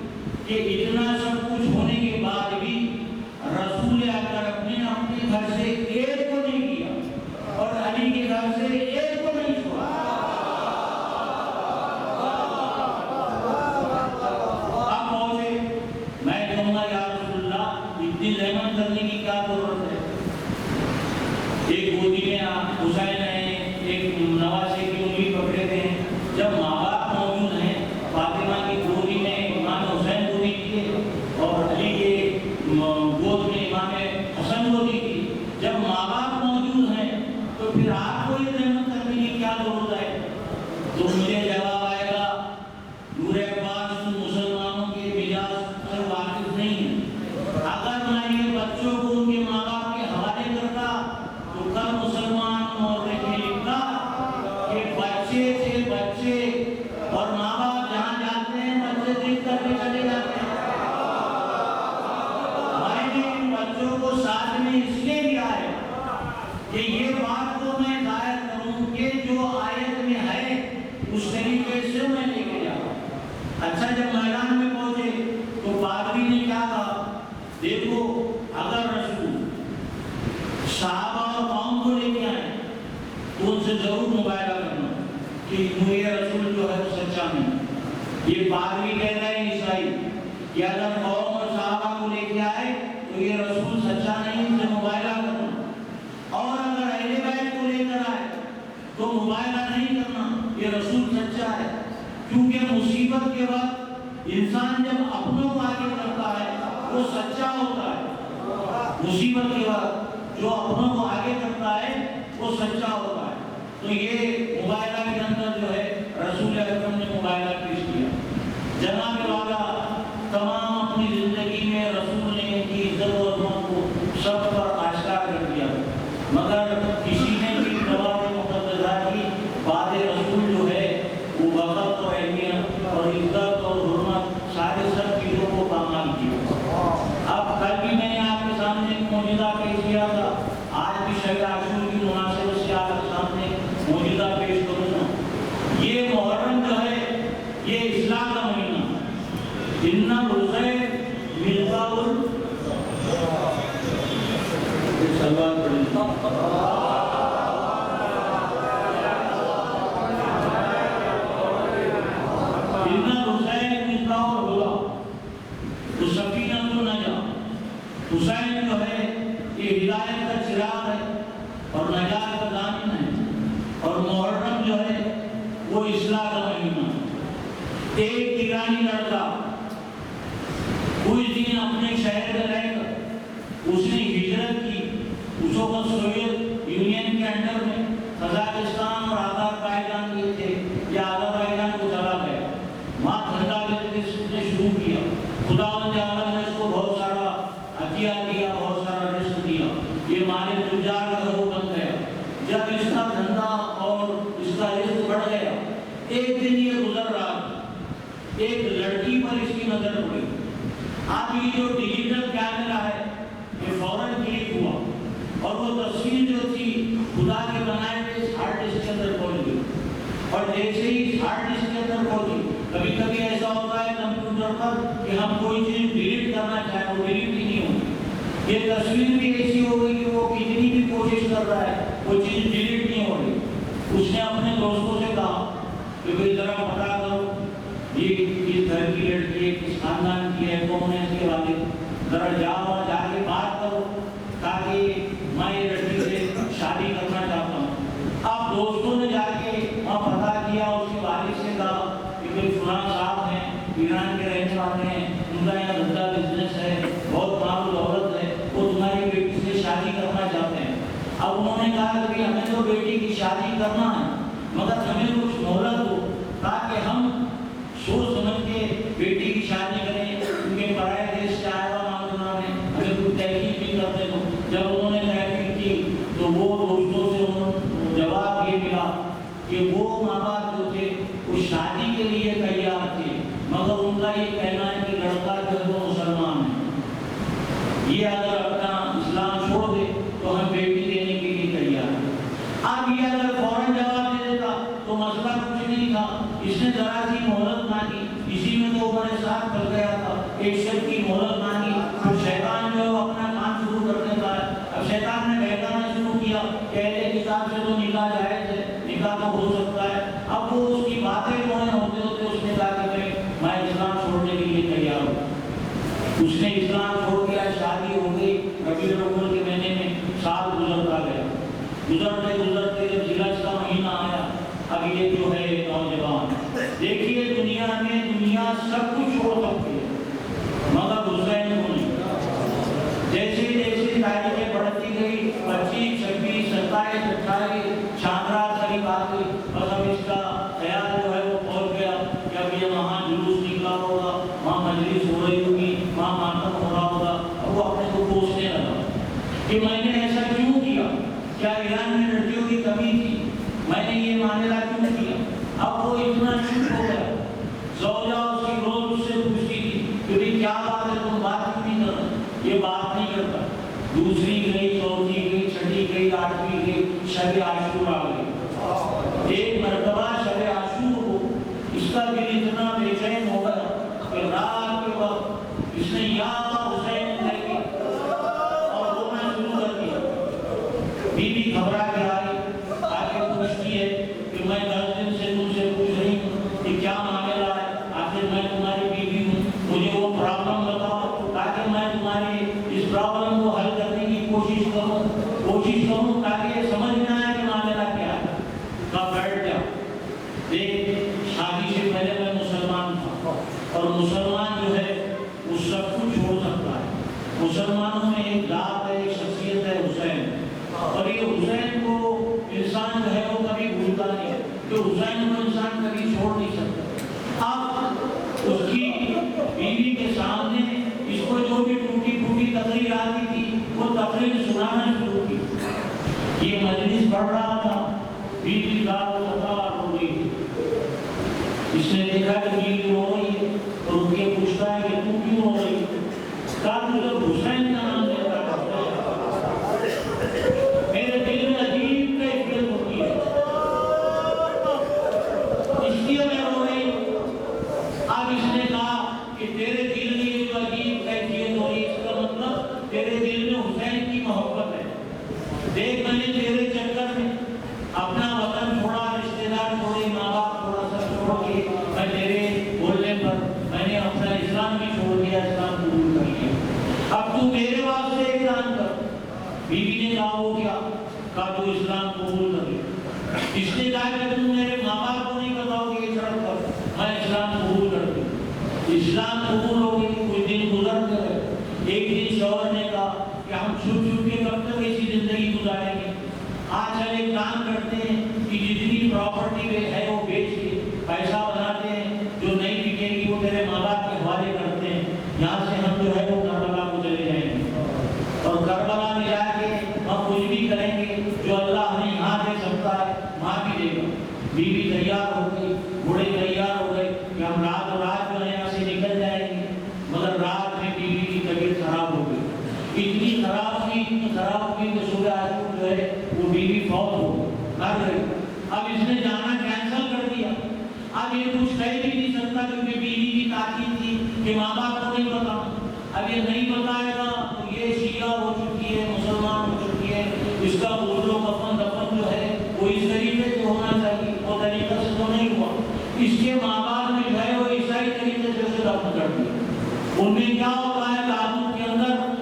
کہ اتنا سب کچھ ہونے کے بعد بھی رسول اکرم نے اپنے گھر سے ایک کو نہیں کیا اور علی کے گھر سے ایک کو نہیں چھوڑا۔ اب پہنچے، میں کہوں گا یا رسول اللہ اتنی زحمت کرنے کی کیا ضرورت ہے؟ ایک گودی میں حسین ہے، ایک نواسے کی انگلی پکڑے تھے، جب ماں باپ موجود ہیں، فاطمہ کی گودی میں امام حسین کو دی کیے اور علی کے گود میں امام حسن کو دی کی، جب ماں باپ موجود ہیں تو پھر آپ کو یہ زحمت کرنے کی کیا ضرورت ہے؟ تو مجھے جواب آئے گا نور عباس تم مسلمانوں کے مزاج سے واقف نہیں ہے، اگر میں یہ بچوں کو ان کے ماں باپ کے حوالے کرتا تو کل مسلمان اور پادری کہتا ہے عیسائی کہ اگر قوم اور صحابہ کو لے کے آئے تو یہ رسول سچا نہیں، اسے مباہلہ کرنا، اور اگر اہل بیت کو لے کر آئے تو مباہلہ نہیں کرنا، یہ رسول سچا ہے۔ کیونکہ مصیبت کے وقت انسان جب اپنوں کو آگے کرتا ہے وہ سچا ہوتا ہے، مصیبت کے وقت جو اپنوں کو آگے کرتا ہے وہ سچا ہوتا ہے۔ تو یہ مباہلہ کے اندر جو ہے رسول اکرم نے مباہلہ پیش کیا۔ جناب والا تمام اپنی زندگی میں رسول نے ان کی عزت و حرمت کو سب پر آشکار کر دیا، مگر کسی نے بھی جواب مقدسہ کی بات رسول جو ہے وہ وقت اور اہمیت اور عزت اور حرمت سارے سب چیزوں کو پامال کیا۔ اب کل بھی میں نے آپ کے سامنے ایک معجزہ پیش کیا تھا، آج بھی شب عاشور کی مناسبت سے آپ کے سامنے معجزہ پیش کروں گا۔ یہ محرم جو ہے یہ اصلاح کا مہینہ، ان الرزق مصباح سلوات پڑھیں۔ ان الرزق مصباح الہدیٰ، تو سفینۃ النجاۃ، حسین جو ہے یہ ہدایت کا چراغ ہے اور نجات کا ضامن ہے، اور محرم جو ہے وہ اصلاح کا مہینہ۔ ایک ایرانی لڑکا کچھ دن اپنے شہر میں رہ کر اس نے ہجرت کی، اس وقت سوویت یونین کے انڈر میں قزاقستان اور آذربائیجان کے تھے، یا آذربائیجان کو چلا گیا، وہاں دھندا نے شروع کیا۔ خداوند عالم نے اس کو بہت سارا عطیہ دیا، بہت سارا رزق دیا، یہ مال تجار کا گھر بن گیا۔ جب اس کا دھندا اور اس کا رزق بڑھ گیا، ایک دن یہ گزر رہا تھا، ایک لڑکی پر اس کی نظر پڑی۔ اب یہ جو ڈیجیٹل کیمرہ ہے یہ فوراً کلک ہوا اور وہ تصویر جو تھی خدا کے بنائے ہوئے اس ہارڈ ڈسک کے اندر پہنچ گئی، اور جیسے ہی اس ہارڈ ڈسک کے اندر پہنچی، کبھی کبھی ایسا ہوتا ہے کمپیوٹر پر کہ ہم کوئی چیز ڈیلیٹ کرنا چاہیں وہ ڈیلیٹ ہی نہیں ہوتی، یہ تصویر بھی ایسی ہو گئی کہ وہ کتنی بھی کوشش کر رہا ہے وہ چیز ڈیلیٹ نہیں ہو رہی۔ اس نے اپنے دوستوں سے کہا کہ بھئی ذرا پتا کرو یہ کس گھر کی لڑکی ہے، کس خاندان کی ہے، کون ہے اس کے والد، ذرا جاؤ اور جا کے بات کرو تاکہ میں یہ لڑکی سے شادی کرنا چاہتا ہوں۔ اب دوستوں نے جا کے وہاں پتا کیا، اس کے والد سے کہا کہ بھئی فلاں صاحب ہیں، ایران کے رہنے والے ہیں، ان کا یہاں دھندا بزنس ہے، بہت مال و دولت ہے، وہ تمہاری بیٹی سے شادی کرنا چاہتے ہیں۔ اب انہوں نے کہا کہ ہمیں تو بیٹی کی شادی کرنا ہے، مگر ہمیں کچھ مہلت دو تاکہ ہم سوچ سمجھ کے بیٹی کی شادی کریں، کیونکہ پرائے دیش سے آیا ہوا نوجوان ہے، ہمیں کچھ تحقیق بھی کرتے ہو۔ جب انہوں نے تحقیق کی تو وہ دوستوں سے جواب یہ ملا کہ وہ ماں باپ جو تھے وہ شادی کے لیے تیار تھے، مگر ان کا یہ کہنا ہے کہ لڑکا جو ہے وہ مسلمان ہے، یہ اگر اپنا اسلام چھوڑ دے تو ہم بیٹی دینے کے لیے تیار ہیں۔ اب یہ اگر فوراً جواب دے دیتا تو مسئلہ کچھ نہیں تھا، اس نے ذرا سی مہلت مانگی، اسی میں تو بڑے ساتھ پھل گیا تھا، ایک شخص کی مہلت مانگی، پھر شیطان جو ہے وہ اپنا کام شروع کر دیتا ہے۔ اب شیطان نے بہکانا شروع کیا کہ اہل کتاب سے تو نکاح جائز ہے، نکاح تو ہو سکتا ہے۔ اب وہ اس کی باتیں پورے ہوتے ہوتے اس نے کہا کہ میں اسلام چھوڑنے کے لیے تیار ہوں۔ اس نے اسلام چھوڑ دیا، شادی ہو گئی، ربیع الاول کے مہینے میں سال گزرتا گیا۔ گزرتے گزرتے جب ذیلحج کا مہینہ آیا، اب یہ جو ہے نوجوان دیکھیے دنیا میں دنیا سب کچھ چھوڑ سکتی ہے مگر حسین کو نہیں۔ جیسے جیسے تاریخیں بڑھتی گئی، 25، 26، 27، 28 شاندار قریب آ گئی، بس اب اس کا خیال جو ہے وہ پہنچ گیا کہ اب یہ وہاں جلوس نکلا ہوگا، وہاں مجلس ہو رہی ہوگی، وہاں ماتم ہو رہا ہوگا۔ اب وہ اپنے کو کوسنے لگا کہ میں نے ایسا کیوں کیا، کیا ایران میں لڑکیوں کی کمی تھی، میں نے یہ معاملہ کیوں کیا۔ اب وہ اتنا چپ ہو گیا، زوجہ اس کی روز اس سے پوچھتی تھی کہ کیا بات ہے، تم بات کیوں نہیں کر رہے، یہ بات نہیں کرتا۔ دوسری گئی، چوتھی گئی، چھٹی گئی، 8ویں گئی، شب عاشور آ گئی۔ ایک مرتبہ شب عاشور کو اس کا دل اتنا بے چین ہو گیا کہ رات کے وقت اس نے یا حسین کہہ کے اور رونا شروع کر دیا۔ بیوی گھبرا کے آئی، آگے پوچھتی ہے کہ میں 10 دن سے تم سے پوچھ رہی ہوں کہ کیا معاملہ ہے، آخر میں مسلمان جو ہے وہ سب کچھ چھوڑ سکتا ہے. مسلمانوں میں ایک ذات ہے، ایک شخصیت ہے حسین، اور یہ حسین کو انسان جو ہے وہ کبھی بھولتا نہیں ہے، کہ حسین کو انسان کبھی چھوڑ نہیں سکتا. اب اس کی بیوی کے سامنے اس کو جو بھی ٹوٹی پھوٹی تقریر آتی تھی وہ تقریر سنانا شروع کی. یہ مجلس پڑھ رہا تھا، بیوی دار ہو گئی. اس نے دیکھا کہ بیوی رو رہی ہے اور ان کے پوچھتا ہے کہ تو کیوں رو رہی ہے؟ کہا کہ جب حسین کا نام لیتا میرے دل میں عجیب کیفیت ہوتی ہے، اس لیے میں رو رہی ہوں. اب اس نے کہا کہ تیرے دل میں یہ جو عجیب کیفیت ہو رہی ہے، اس کا مطلب تیرے دل میں حسین کی محبت ہے. دیکھ میں نے تیرے چکر میں اپنا وطن چھوڑا، رشتے دار چھوڑے، ماں باپ تھوڑا سا چھوڑ کے میں تیرے بولنے پر میں نے اپنا اسلام بھی چھوڑ دیا، اسلام قبول کر لیا. اب تو میرے واسطے ایک کام کر. بیوی نے کہا وہ کیا؟ کہا تو اسلام قبول کر لیا. اس نے کہا کہ تم میرے ماں باپ کو نہیں بتاؤ گے سڑک پر میں اسلام قبول کر دوں. اسلام قبول ہو گئی. کچھ دن گزر گئے. ایک دن شوہر نے کہا کہ ہم چھپ چھپ کے کب تک ایسی زندگی گزاریں گے، آج چل ایک کام کرتے ہیں کہ جتنی پراپرٹی ہے وہ بیچ کے پیسہ بناتے ہیں، جو نہیں بکے گی وہ تیرے ماں باپ کے حوالے کرتے ہیں. یہاں سے ہم جو ہے وہ کربلا کو چلے جائیں گے، اور کربلا میں جا کے ہم کچھ بھی کریں گے جو اللہ ہمیں یہاں دے سکتا ہے وہاں بھی دے گا. بیوی تیار ہو گئی، بوڑھے تیار ہو گئے کہ ہم رات و رات جو ہے یہاں سے نکل جائیں گے. مگر رات میں بیوی کی طبیعت خراب ہو گئی. اتنی خراب ہوئی کہ صبح آدمی جو ہے وہ بیوی فوت ہو گئی، مر گئی. اب اس نے جانا کینسل کر دیا. اب یہ کچھ کہہ بھی نہیں سکتا کیونکہ بیوی کی تاکید تھی کہ ماں باپ کو نہیں بتانا. اب یہ نہیں بتائے گا تو یہ شیعہ ہو چکی ہے، مسلمان ہو چکی ہے. اس کا غسل و کفن دفن جو ہے وہ اس طریقے سے ہونا چاہیے، وہ طریقہ سے تو نہیں ہوا. اس کے ماں باپ نے جو ہے وہ عیسائی طریقے سے اسے دفن کر دیا. ان میں کیا ہوتا ہے، تابوت کے اندر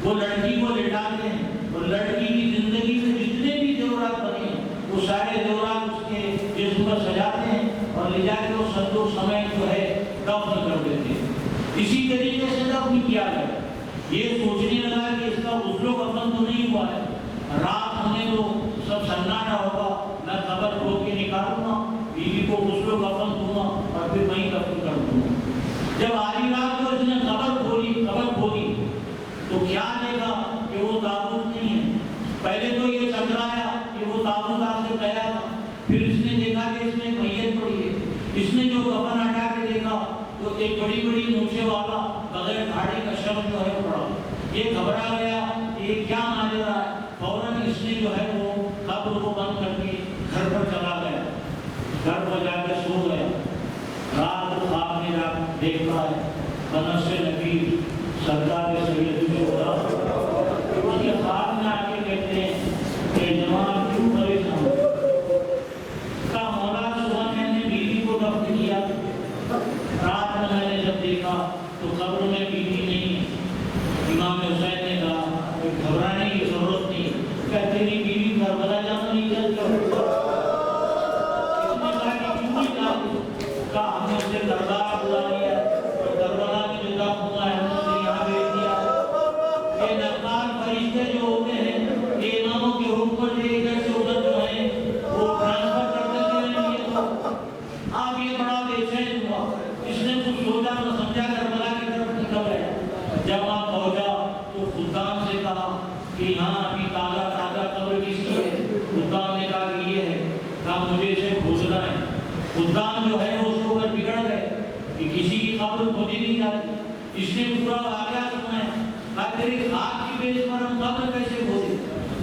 وہ لڑکی کو لٹاتے ہیں اور لڑکی کی زندگی میں جتنے بھی زیورات بنے ہیں وہ سارے زیورات اس کے جسم پر سجاتے ہیں اور لے جا کے وہ صندوق سمیت جو ہے دفن کر دیتے ہیں. اسی طریقے سے دفن کیا گیا. یہ سوچنے لگا کہ اس کا غسل و کفن تو نہیں ہوا ہے، رات ہونے تو سب سناٹا ہوگا، میں قبر کھود کے نکالوں گا، بیوی کو غسل و کفن دوں گا اور پھر میں دفن کر دوں گا. جب آدھی رات کو اس نے قبر کھولی تو کیا دیکھا کہ وہ تابوت نہیں ہے. پہلے تو یہ چکرایا کہ وہ تابوت آپ سے گیا تھا، پھر اس نے دیکھا کہ اس میں میت پڑی ہے. اس نے جو کفن ہٹا کے دیکھا تو ایک بڑی بڑی مونچھے والا بغیر داڑھی کا شخص جو ہے پڑا. یہ گھبرا گیا کہ یہ کیا ماجرا ہے. فوراً اس نے جو ہے وہ قبر کو بند کر کے گھر پر چلا گیا. گھر پر جا کے سو گیا. رات کو خواب میں جا دیکھتا ہے بنفس نبی سرکار سید الشہداء اس کے خواب میں آ کے کہتے ہیں کہ جناب کیوں پریشان ہو؟ کہا مولا صبح میں نے بیوی کو دفن کیا، رات میں میں نے جب دیکھا تو قبر میں بیوی نہیں ہے. امام حسین نے کہا کہ گھبرانے کی ضرورت نہیں، کہ تیری بیوی کربلا جانا نہیں چلتی. اس نے کہا کہ کیوں نہیں جاتی؟ کہا ہم نے اسے دربار بلا لیا اور کربلا میں جو دفن ہوا ہے فرشتے جو ہوتے ہیں یہ اماموں کے حکم پر ادھر سے ادھر جو ہے وہ ٹرانسفر کر دیتے ہیں. اب یہ بڑا بے چین ہوا. اس نے کچھ سوچا تو سمجھا کربلا کی طرف نکل گیا. جب وہاں پہنچا تو خدام سے کہا کہ یہاں ابھی تازہ قبر کس کی ہے؟ خدام نے کہا کہ یہ ہے. کہا مجھے اسے کھودنا ہے. خدام جو ہے وہ اس کے اوپر بگڑ گئے کہ کسی کی قبر کھودی نہیں جاتی. اس نے پورا واقعہ سنا ہے. تیری خاک کی بیس پر ہم قبر کیسے کھودے؟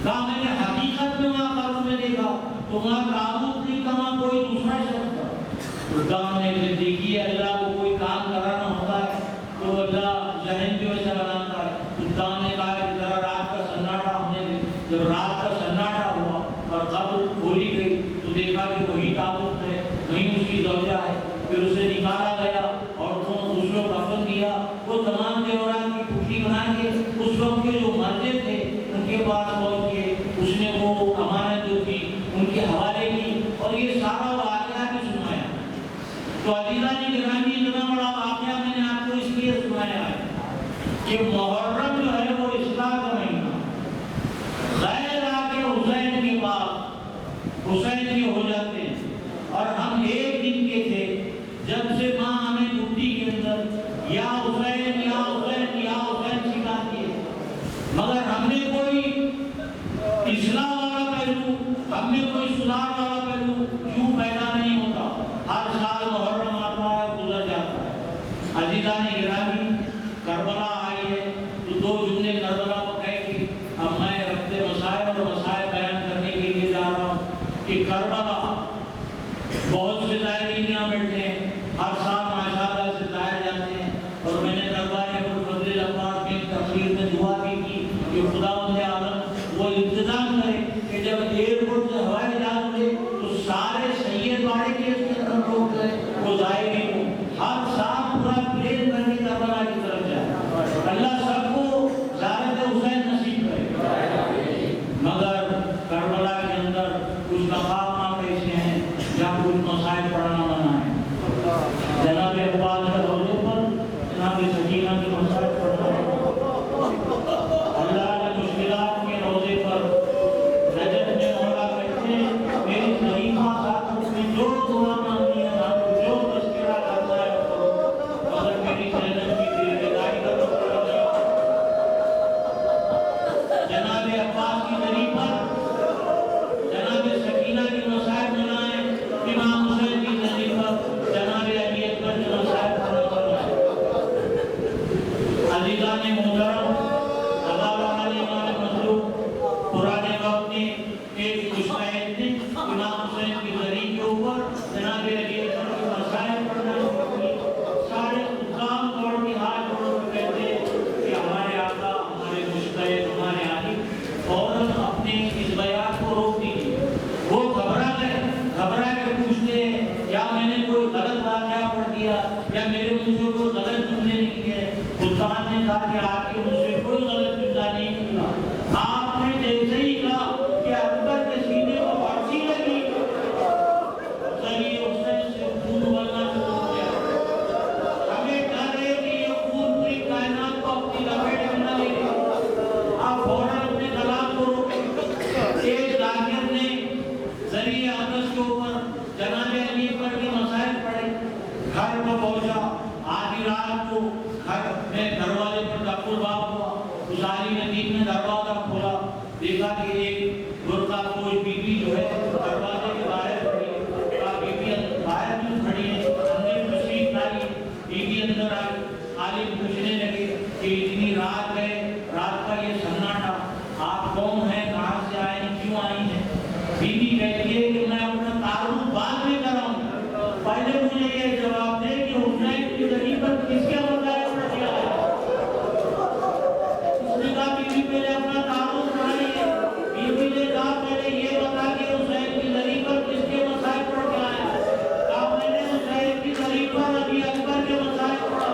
کہا میں نے حقیقت میں وہاں قبر میں دیکھا تو وہاں تابوت نہیں تھا، وہاں کوئی دوسرا شخص تھا. خدام نے زندگی اللہ کو کوئی کام کرانا ہوتا ہے تو اللہ ذہن جو ایسا بناتا ہے. خدام نے کہا کہ ذرا رات کا سناٹا ہونے دے. جب رات کا سناٹا ہوا اور قبر کھولی گئی تو دیکھا کہ وہی تابوت ہے، وہیں اس کی زوجہ ہے. پھر اسے نکالا گیا اور غسل و کفن کیا. وہ تمام زیورات کی پٹھی بنا کے اس وقت کے جو مرتے تھے ان کے پاس پہنچ کے اس نے وہ امانت جو تھی ان کے حوالے کی اور یہ سارا واقعہ بھی سنایا. تو عزیزان گرامی اتنا بڑا واقعہ کہ محرم جو ہے وہ اصلاح کا مہینہ، غیر آ کے حسین کے پاس حسین کے ہو جاتے ہیں، اور ہم ایک دن کے تھے جب سے ماں ہمیں ٹوٹی کے اندر یا حسین یا حسین یا حسین سکھاتی ہے، مگر ہم نے کوئی اصلاح والا پہلو، ہم نے کوئی سدھار والا پہلو کیوں پیدا نہیں ہوتا؟ ہر سال محرم آتا ہے، گزر جاتا ہے۔ عزیزان گرامی، کربلا آئی ہے تو دو جملے کربلا کو کہہ کے اب میں ربط مسائل اور مسائل بیان کرنے کے لیے جا رہا ہوں کہ کربلا بہت سے زائرین یہاں بیٹھے ہیں، ہر سال ماشاءاللہ سے زائر جاتے ہیں، اور میں نے دربار فضل العباس میں تقریر میں دعا بھی کی کہ خداوند عالم وہ انتظام کرے کہ جب ایئرپورٹ سے ہوائی جہاز اڑے تو سارے سید باڑے کے اس کے اندر لوگ وہ زائرین ہوں، ہر سال پورا پلین بن کے کربلا کی طرف جائے۔ اللہ سب کو زیارت حسین نصیب کرے، مگر کربلا کے اندر کچھ مقامات ایسے ہیں جہاں کچھ مسائل پڑھنا منع ہے۔ جناب عباس کے روضے پر جناب سکینہ کی مسائل پڑھنا ہے، اللہ کے مشکلات کے روضے پر رجب میں مولا کہتے ہیں میری خلیفہ صاحب نے جو دعا مانگی ہے ہم جو تذکرہ کرنا ہے کرو، مگر میری زینب کی دل بدائی کا ٹکڑا نہیں۔ جناب عباس کی دری پر جناب سکینہ کی مسائل بنائیں، امام حسین کی دری پر جناب علی اکبر کی مسائل بنائیں۔ عزیزان محترم، پرانے وقت میں ایک مشاہد نے امام حسین کی زری کے اوپر جناب علی اکبر کی مسائل پڑھنا، سارے حکام توڑ کے ہاتھ جوڑ کے کہتے کہ ہمارے آقا، ہمارے مشتہد، ہمارے عالم فوراً اپنے اس بیان کو روک دیجیے۔ وہ گھبرا کے پوچھتے ہیں یا میں نے کوئی غلط واقعہ پڑھ دیا یا میرے منہ سے کوئی غلط جملے نکلے؟ سلطان نے کہا کہ آپ کے منہ سے کوئی غلط جملہ نہیں نکلا، آپ نے جیسے ہی کہا کہ اکبر کے سینے کو پھانسی لگی، ذریعے حسین سے خون ابلنا شروع ہو گیا۔ ہمیں ڈر ہے کہ یہ خون پوری کائنات کو اپنی لپیٹ میں نہ لے لے، آپ فوراً اپنے کلام کو روکیں۔ ایک ذاکر نے ذریعے اقدس کے اوپر جناب علی اکبر کے مسائل پڑھے، گھر کو پہنچا، آدھی رات کو گھر میں دروازے پر دخل باب ہوا، گزاری ندیم نے دروازہ کھولا، دیکھا کہ ایک برقع کوئی بی بی جو ہے دروازے کے باہر کھڑی ہے، کہا بی بی باہر کیوں کھڑی ہے؟ اندر تشریف لائی، بی بی اندر آئی، عالم پوچھنے لگے کہ اتنی رات ہے، رات کا یہ سناٹا، آپ کون ہیں، کہاں سے آئے ہیں، کیوں آئی ہیں؟ بی بی کہتی ہے کہ میں اپنا تعارف بعد میں کراؤں، پہلے مجھے یہ جواب دے کہ حسین کی زری پر کس کے مطابق پڑھ دیا ہے؟ اس نے کہا بی بی پہلے اپنا تعارف کرائیے، بی بی نے کہا پہلے یہ بتا کہ حسین کی زری پر کس کے مسائل پڑھ کے آیا ہے؟ کہا میں نے حسین کی زری پر ابھی اکبر کے مسائل پڑھا،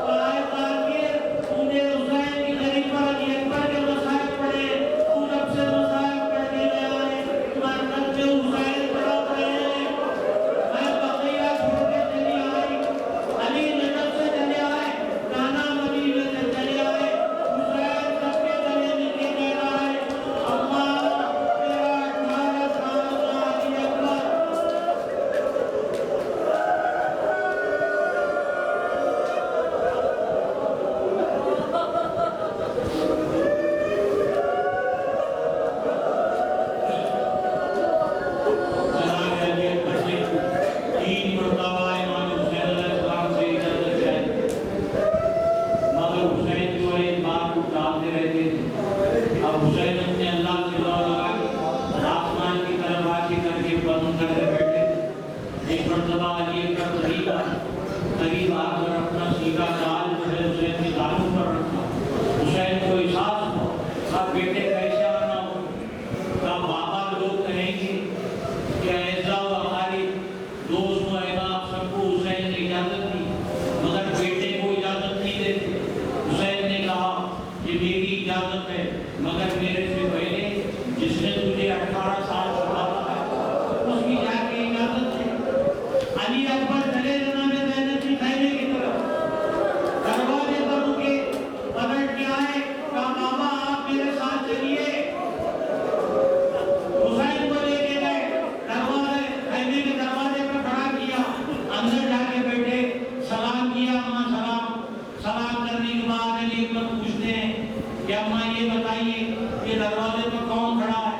پڑھائے تاکہ تو نے حسین کی زری پر ابھی اکبر کے مسائل پڑھے، تو جب سے مسائل پڑھنے گیا ہے مرکز سے حسین پڑھا پڑھے، میں بقیہ چھوڑ کے چلی آئی، علی نجف سے چلے آئے، نانا مدینہ سے چلے آئے، حسین سب کے گلے میں کے کہہ رہا ہے اللہ تیرا 18 سال کا علی اکبر۔ جناب علی اکبر سے 3 مرتبہ امام حسین علیہ السلام سے اجازت چاہی، مگر حسین جو ہے ایک بات کو ٹالتے رہتے تھے۔ اب حسین اپنے اللہ سے دعا لگا کے آسمان کی طرف آنکھیں کر کے بند کر کے بیٹھے۔ ایک مرتبہ علی اکبر قریب آ کر اپنا سیدھا ڈال جو ہے حسین کے دانوں پر رکھا، حسین کو احساس ہوا، اب بیٹے کیسے آنا ہو؟ کہا بابا لوگ کہیں گے کہ ایسا ہماری دوست و احباب سب کو حسین نے اجازت دی، مگر بیٹے کو اجازت نہیں دیتے۔ حسین نے کہا کہ میری اجازت ہے، مگر میرے سے پہلے جس نے تجھے 18 سال چھوڑا ہے اس کی جا کے اجازت ہے۔ علی اکبر چلے جناب زینب کی خیمے کی طرف، دروازے پر رکے، اما یہ بتائیے یہ دروازے پہ کون کھڑا ہے؟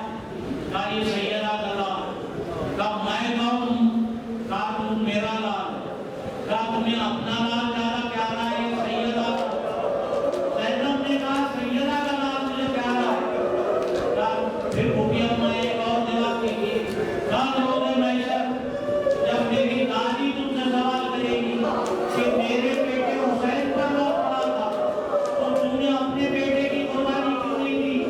کہا یہ سیدہ کا لال۔ کہا میں کون؟ کہا تم میرا لال۔ کہا تمہیں اپنا لال زیادہ پیارا ہے یا سیدہ کا؟ زینب نے کہا سیدہ کا لال مجھے پیارا ہے۔ کہا پھر بھوٹی اما ایک اور جواب دیجیے، کہا روز محشر جب میری دادی تم سے سوال کرے گی کہ میرے بیٹے حسین پر روک پڑا تھا تو تم نے اپنے بیٹے کی قربانی کیوں نہیں دی؟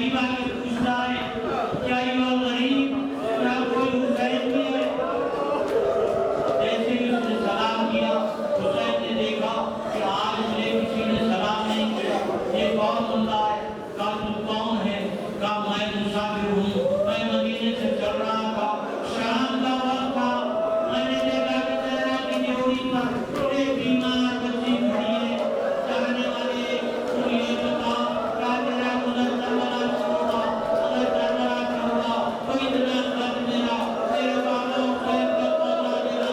غریب آ کے پوچھتا ہے کیا یہ غریب کیا کوئی حسین بھی ہے؟ جیسے ہی اس نے سلام کیا حسین نے دیکھا کہ آج مجھے کسی نے سلام نہیں کیا، یہ کون بندہ ہے؟ کہا تم کون ہے؟ کہا میں مسافر ہوں، میں مدینے سے چل رہا تھا، شام کا وقت تھا، میں نے دیکھا کہ زہرا کی ڈیوڑی پر ایک بیمار بچی کھڑی ہے، چاہنے والے تم یہ بتا کیا تیرا گزرتا والا ہوگا؟ اگر چلنا ہوگا تو اتنا قد میرا تیرے بابا حسین کا پودا دینا۔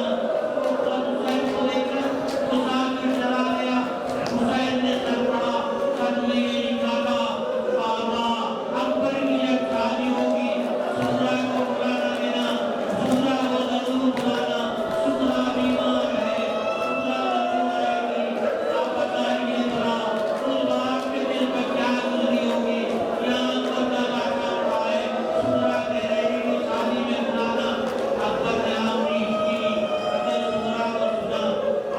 حسین کو لے کر مسافر چلا گیا، حسین نے سر پڑا، قد میں یہ لکھا تھا بابا اکبر کی جب شادی ہوگی سورا کو بلانا دینا، سورا کو ضرور بلانا، سورا بیمار ہے، سورا ضرور آئے گی۔ آپ بتائیے ذرا اس باپ کے دل پر کیا گزری ہوگی؟ یہاں اکبر کا لاٹا پڑا ہے، سورا کہہ رہے کہ شادی میں بلانا۔ اکبر نے آمین کی، اگر سورا کو سنا۔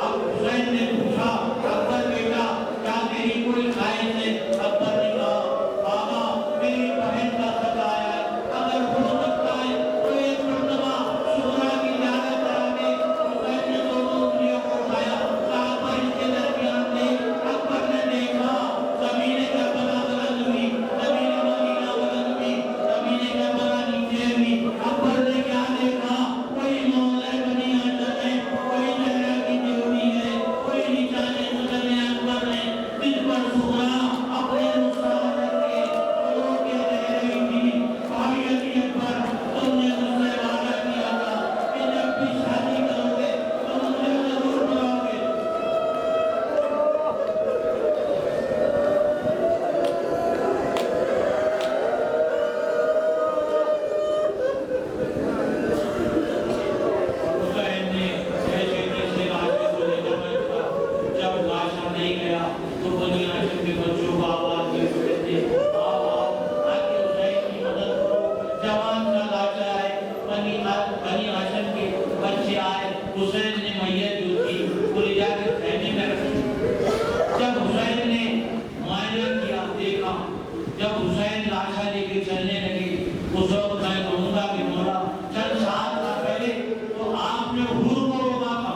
اب حسین نے پوچھا اکبر بیٹا کیا تیری کوئی خواہش ہے؟ اکبر نے کہا بابا میری بہن کا خط آیا ہے، اگر ہو سکتا ہے تو ایک مرتبہ سورا کی زیارت کرا دے۔ حسین نے دونوں انگلیوں کو اٹھایا، کہا پر اس کے درمیان دے۔ اکبر نے دیکھا زمین کربلا بلند ہوئی، زمین مدینہ بلند ہوئی، زمین کربلا نیچے ہوئی۔ اکبر نے کیا دیکھا؟ کوئی مولا بنی ہاشم ہے، کوئی زہرا کی ڈیوڑی ہے، کوئی نشان قدم اکبر نے جس پر سورا اپنے رخسار رکھ کے رو کے رہ رہی تھی۔ بھائی علی اکبر تم نے مجھ سے وعدہ کیا تھا کہ جب بھی شادی کرو گے تو مجھے ضرور بلاؤ گے۔ حسین نے جیسے تیسے لاشے کو لے جمع کیا، جب لاشا نہیں گیا تو بنی ہاشم کے بچوں کو آواز دی کہتے آؤ آؤ آکے حسین کی مدد کرو۔ جوان کا لاشا ہے، بنی ہاشم کے بچے آئے، حسین نے میت جو تھی وہ لے جا کے خیمے میں رکھی۔ جب حسین نے معائنہ کیا دیکھا، جب حسین لاشا لے کے چلنے لگے اس وقت میں کہوں گا کہ مولا چند سال پہلے تو آپ نے حور کو روکا تھا،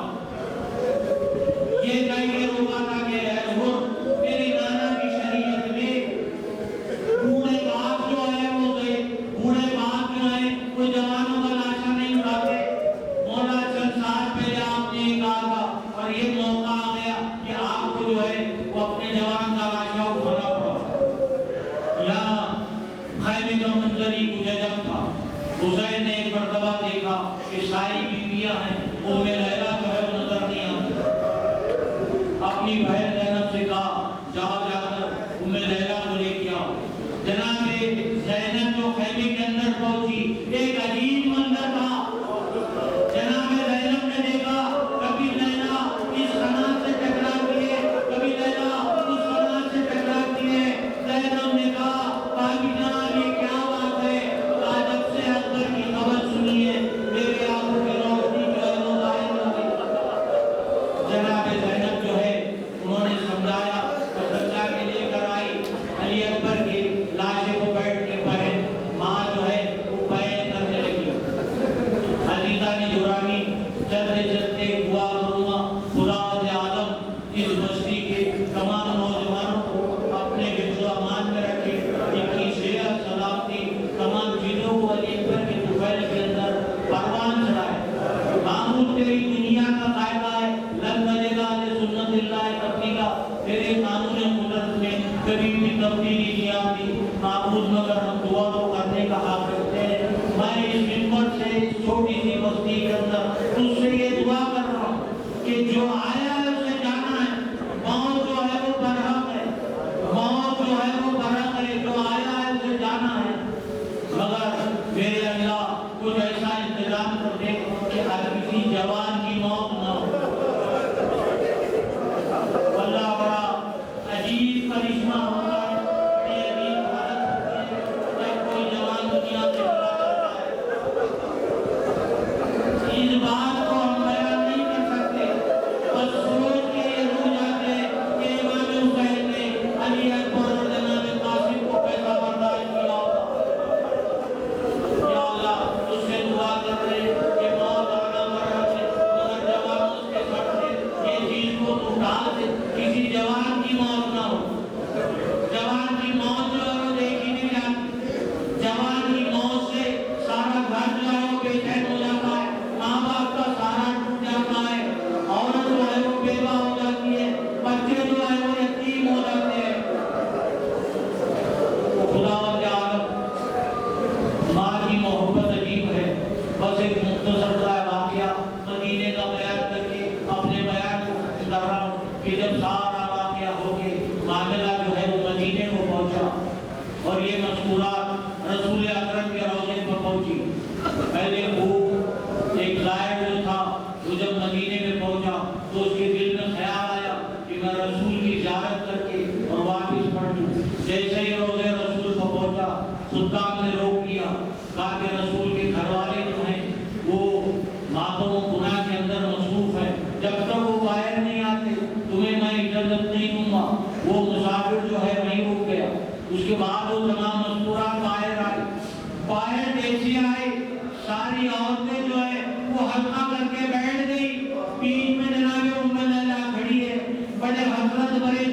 یہ کہیں گے روکا تھا کہ اے حور میری نانا کی شریعت میں بوڑھے باپ جو ہے وہ گئے، بوڑھے باپ جو ہیں وہ جوانوں کا لاشا نہیں اٹھاتے۔ مولا چند سال پہلے آپ نے یہ کہا تھا اور یہ موقع آ گیا کہ آپ کو جو ہے وہ اپنے جوان کا لاشا اٹھانا پڑا۔ یہاں خیمے کا منظر ہی کچھ عجب تھا۔ حسین نے ایک مرتبہ دیکھا کہ ساری بیویاں ہیں، ام لیلہ جو ہے وہ نظر نہیں آتی۔ اپنی بہن زینب سے کہا جاؤ جا کر ام لیلہ کو لے کے آؤ۔ جناب زینب جو خیمے کے اندر پہنچی ایک عجیب منظر تھا۔ جناب زینب نے دیکھا کبھی لیلہ اس قنات سے ٹکراتی ہے، کبھی لیلہ اس قنات سے ٹکراتی ہے۔ زینب نے کہا باقی جان یہ کیا بات ہے؟ جب سے اکبر کی خبر سنی ہے میرے آنکھوں کی روشنی جو ہے وہ ظاہر ہو گئی۔ جناب زینب جو ہے انہوں نے سمجھایا اور بچہ کے لے کر آئی، علی اکبر کے لاشے کو بیٹھ کے بہن ماں جو ہے وہ بیان کرنے لگی۔ عزیزہ نے جرانی چلتے چلتے دعا کروں خدا عالم اس بستی کے تمام نوجوانوں کو اپنے حفظ و امان میں رکھے، ان کی صحت سلامتی تمام چیزوں کو علی اکبر کے طفیل کے اندر پروان چڑھائے۔ محمود تیری دنیا کا قاعدہ ہے لن بجے گا سنت اللہ کرتی کا، تیرے قانون قدرت میں کبھی بھی تبدیلی نہیں آتی۔ محمود مگر ہم دعا تو کرنے کا حق رکھتے ہیں۔ میں اس منبر سے اس چھوٹی سی بستی کے اندر تجھ سے یہ دعا کر رہا ہوں کہ جو آیا ہے اسے جانا ہے، موت جو ہے وہ برحق ہے، موت جو ہے وہ برحق ہے، جو آیا ہے اسے جانا ہے، مگر میرے اللہ کچھ ایسا انتظام کر دے کہ ہر کسی جوان کی موت نہ ہو۔ اللہ بڑا عجیب کرشمہ ہوتا ہے، بڑی عجیب حالت ہوتی ہے جب کوئی جوان دنیا سے چلا جاتا ہے۔ اس بات کو ہم بیان نہیں کر سکتے، بس سوچ کے یہ رو جاتے ہیں کہ امام حسین نے علی اکبر اور جناب قاسم کو کیسا برداشت کیا۔ ایک مختصر واقعہ مدینے کا بیان کر کے اپنے بیان کو ختم کر رہا ہوں کہ جب سارا واقعہ ہو کے معاملہ جو ہے وہ مدینے کو پہنچا اور یہ مذکورات رسول اکرم کے روضے پر پہنچی. پہلے وہ ایک زائر جو تھا وہ جب مدینے میں پہنچا تو اس کے دل میں خیال آیا کہ میں رسول کی زیارت کر کے اور واپس پلٹوں. جیسے ہی روضے رسول کو پہنچا خطاب نے روک لیا, کہا کہ رسول کے گھر والے جو ہیں وہ ماتم و گناہ کے اندر مصروف ہیں, جب تک وہ باہر نہیں آتے تمہیں میں اجازت نہیں دوں گا. وہ مسافر جو ہے وہیں رک گیا. اس کے بعد وہ تمام مذکورات باہر آئے. باہر جیسے آئے ساری عورتیں جو ہے وہ حلقہ کر کے بیٹھ گئی. بیچ میں جناب ام لیلہ کھڑی ہے, بڑے حسرت بھرے